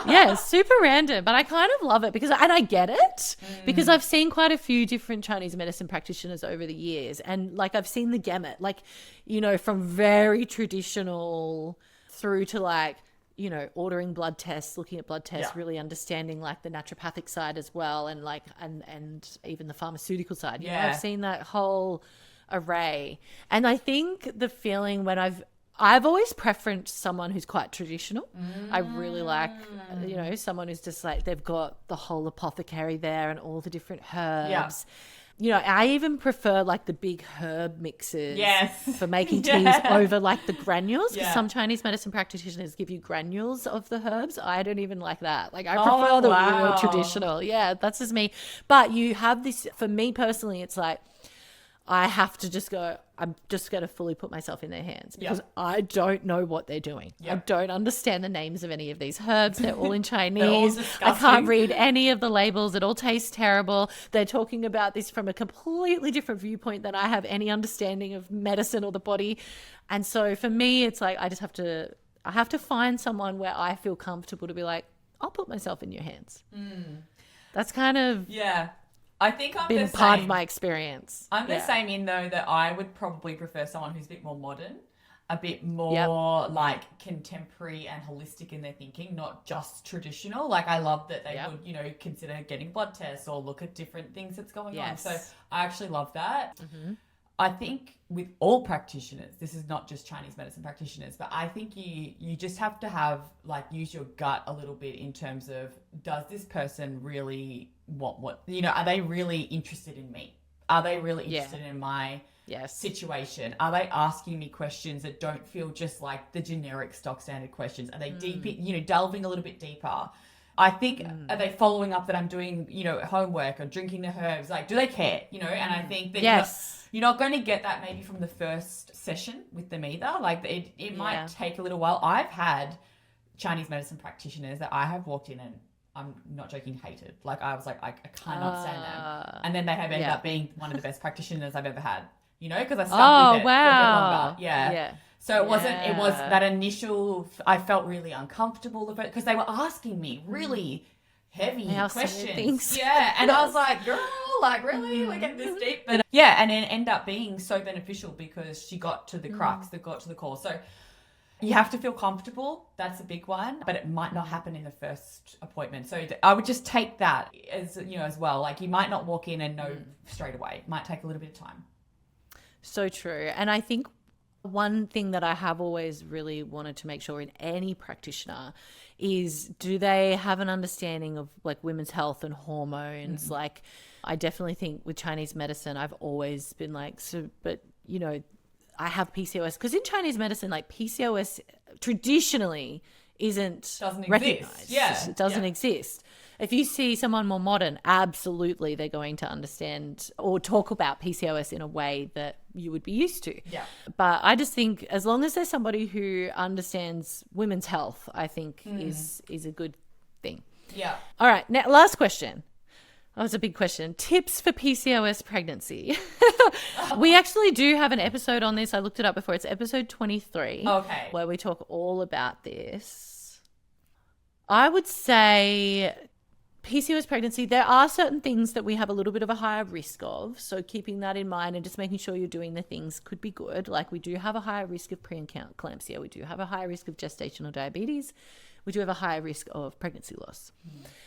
Yeah, super random, but I kind of love it and I get it because I've seen quite a few different Chinese medicine practitioners over the years, and I've seen the gamut, from very traditional through to ordering blood tests, looking at blood tests, really understanding the naturopathic side as well, and and even the pharmaceutical side. I've seen that whole array, and I think the feeling when I've always preferenced someone who's quite traditional. I really like, someone who's just they've got the whole apothecary there and all the different herbs. I even prefer the big herb mixes for making teas over the granules, because some Chinese medicine practitioners give you granules of the herbs. I don't even like that. I prefer the real traditional. Yeah, that's just me. But you have this, for me personally, it's I have to just go, I'm just going to fully put myself in their hands because I don't know what they're doing. I don't understand the names of any of these herbs. They're all in Chinese. I can't read any of the labels. It all tastes terrible. They're talking about this from a completely different viewpoint than I have any understanding of medicine or the body. And so for me, it's I have to find someone where I feel comfortable to be I'll put myself in your hands. That's kind of... Yeah. I think I'm been part of my experience. I'm the same in though that I would probably prefer someone who's a bit more modern, a bit more contemporary and holistic in their thinking, not just traditional. I love that they would, consider getting blood tests or look at different things that's going on. So I actually love that. I think with all practitioners, this is not just Chinese medicine practitioners, but I think you just have to have use your gut a little bit in terms of, does this person really want are they really interested in me? Are they really interested in my situation? Are they asking me questions that don't feel just like the generic stock standard questions? Are they deep, delving a little bit deeper? I think, are they following up that I'm doing, homework or drinking the herbs? Do they care? And I think that you're not going to get that maybe from the first session with them either. It might take a little while. I've had Chinese medicine practitioners that I have walked in and, I'm not joking, hated. Like, I was like, I cannot stand them. And then they have ended up being one of the best practitioners I've ever had, you know, because I stuck with it for a bit longer. Yeah. So it was that initial, I felt really uncomfortable because they were asking me really heavy questions. Yeah. And I was like, girl, like, really? We're getting this deep? But yeah, and it ended up being so beneficial because she got to the crux, got to the core. So you have to feel comfortable. That's a big one, but it might not happen in the first appointment. So I would just take that as, you know, as well. Like, you might not walk in and know straight away. It might take a little bit of time. So true. And I think one thing that I have always really wanted to make sure in any practitioner is, do they have an understanding of like women's health and hormones? Like, I definitely think with Chinese medicine, I've always been like, so, but you know, I have PCOS, because in Chinese medicine, like PCOS traditionally doesn't recognized. Yeah. It doesn't exist. If you see someone more modern, absolutely they're going to understand or talk about PCOS in a way that you would be used to. Yeah. But I just think as long as there's somebody who understands women's health, I think is a good thing. Yeah. All right. Now, last question. That was a big question. Tips for PCOS pregnancy. We actually do have an episode on this. I looked it up before. It's episode 23. Okay. Where we talk all about this. I would say PCOS pregnancy, there are certain things that we have a little bit of a higher risk of. So keeping that in mind and just making sure you're doing the things could be good. Like, we do have a higher risk of preeclampsia. We do have a higher risk of gestational diabetes. We do have a higher risk of pregnancy loss.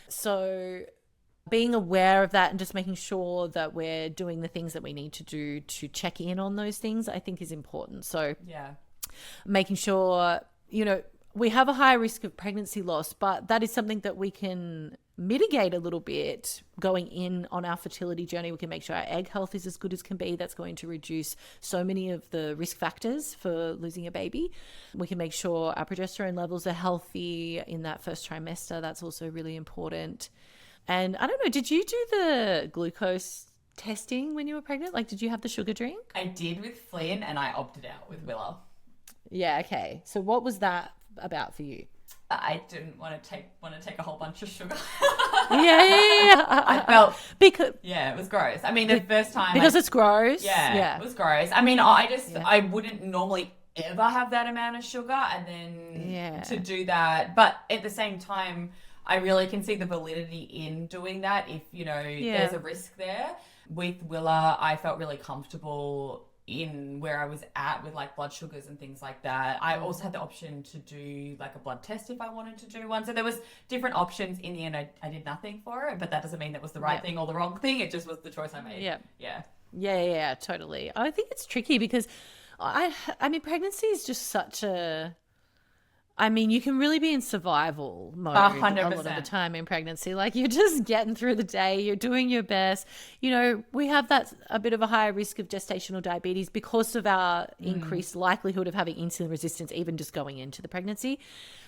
So being aware of that and just making sure that we're doing the things that we need to do to check in on those things, I think is important. So making sure, you know, we have a high risk of pregnancy loss, but that is something that we can mitigate a little bit going in on our fertility journey. We can make sure our egg health is as good as can be. That's going to reduce so many of the risk factors for losing a baby. We can make sure our progesterone levels are healthy in that first trimester. That's also really important. And I don't know, did you do the glucose testing when you were pregnant? Like, did you have the sugar drink? I did with Flynn, and I opted out with Willa. Yeah, okay. So what was that about for you? I didn't want to take a whole bunch of sugar. Yeah. I felt because it was gross. I mean, the first time it's gross. Yeah, it was gross. I mean, I wouldn't normally ever have that amount of sugar, and then to do that, but at the same time, I really can see the validity in doing that if, you know, there's a risk there. With Willa, I felt really comfortable in where I was at with like blood sugars and things like that. I also had the option to do like a blood test if I wanted to do one. So there was different options. In the end, I did nothing for it, but that doesn't mean that was the right thing or the wrong thing. It just was the choice I made. Yeah, totally. I think it's tricky because I mean, pregnancy is just such a... I mean, you can really be in survival mode 100%. A lot of the time in pregnancy. Like, you're just getting through the day. You're doing your best. You know, we have a bit of a higher risk of gestational diabetes because of our increased likelihood of having insulin resistance, even just going into the pregnancy.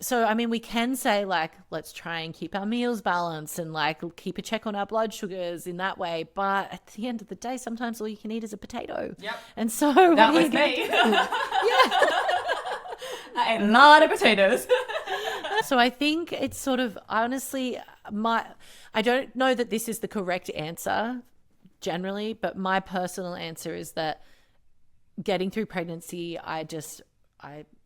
So, I mean, we can say, like, let's try and keep our meals balanced and, like, keep a check on our blood sugars in that way. But at the end of the day, sometimes all you can eat is a potato. Yep. And so... That was me. I ate a lot of potatoes. So I think it's sort of, honestly, I don't know that this is the correct answer generally, but my personal answer is that getting through pregnancy, I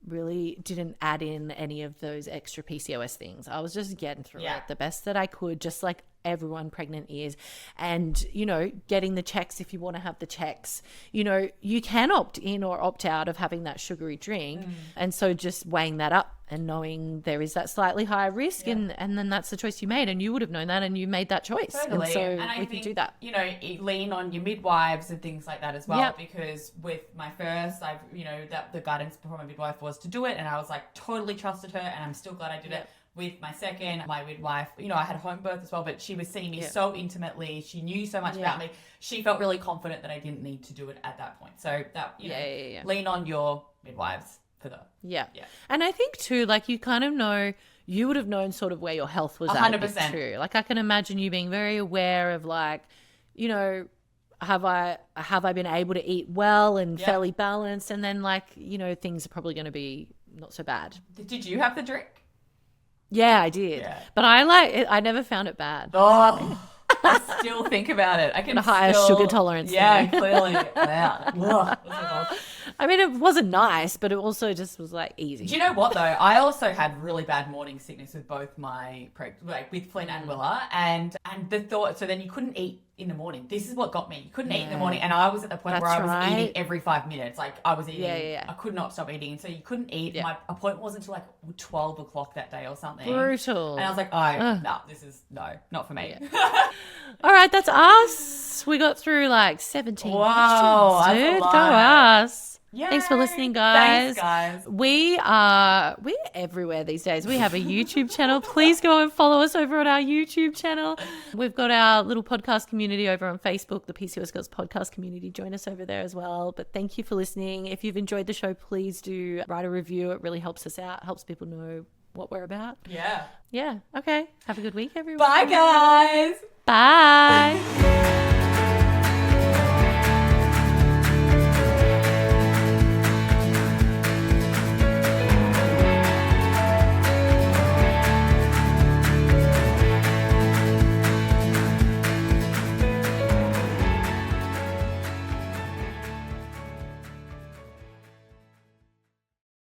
really didn't add in any of those extra PCOS things. I was just getting through it the best that I could, just like everyone pregnant is. And, you know, getting the checks if you want to have the checks. You know, you can opt in or opt out of having that sugary drink. And so just weighing that up and knowing there is that slightly higher risk and then that's the choice you made, and you would have known that and you made that choice. Totally. And so we can do that. You know, lean on your midwives and things like that as well, because with my first, that the guidance from my midwife was to do it, and I was like totally trusted her, and I'm still glad I did it. With my second, my midwife, you know, I had home birth as well, but she was seeing me so intimately. She knew so much about me. She felt really confident that I didn't need to do it at that point. So that, lean on your midwives for that. Yeah. And I think too, like, you kind of know, you would have known sort of where your health was 100%. at too. Like, I can imagine you being very aware of, like, you know, have I been able to eat well and fairly balanced? And then, like, you know, things are probably going to be not so bad. Did you have the drink? Yeah, I did. Yeah. But I never found it bad. Oh, I still think about it. I can a higher sugar tolerance. Yeah, clearly. Wow. I mean, it wasn't nice, but it also just was like easy. Do you know what though? I also had really bad morning sickness with both my with Flynn and Willa, and the thought. So then you couldn't eat in the morning. This is what got me. You couldn't eat in the morning, and I was at the point where I was eating every 5 minutes. Like I was eating. Yeah. I could not stop eating, so you couldn't eat. Yeah. My appointment wasn't until like 12 o'clock that day or something. Brutal. And I was like, this is not for me. Yeah. All right, that's us. We got through like 17 questions, dude. Go us. Yay. Thanks for listening, guys. Thanks, guys. We're everywhere these days. We have a YouTube channel. Please go and follow us over on our YouTube channel. We've got our little podcast community over on Facebook, the PCOS Girls podcast community. Join us over there as well. But thank you for listening. If you've enjoyed the show, please do write a review. It really helps us out, helps people know what we're about. Yeah. Yeah. Okay. Have a good week, everyone. Bye, guys. Bye.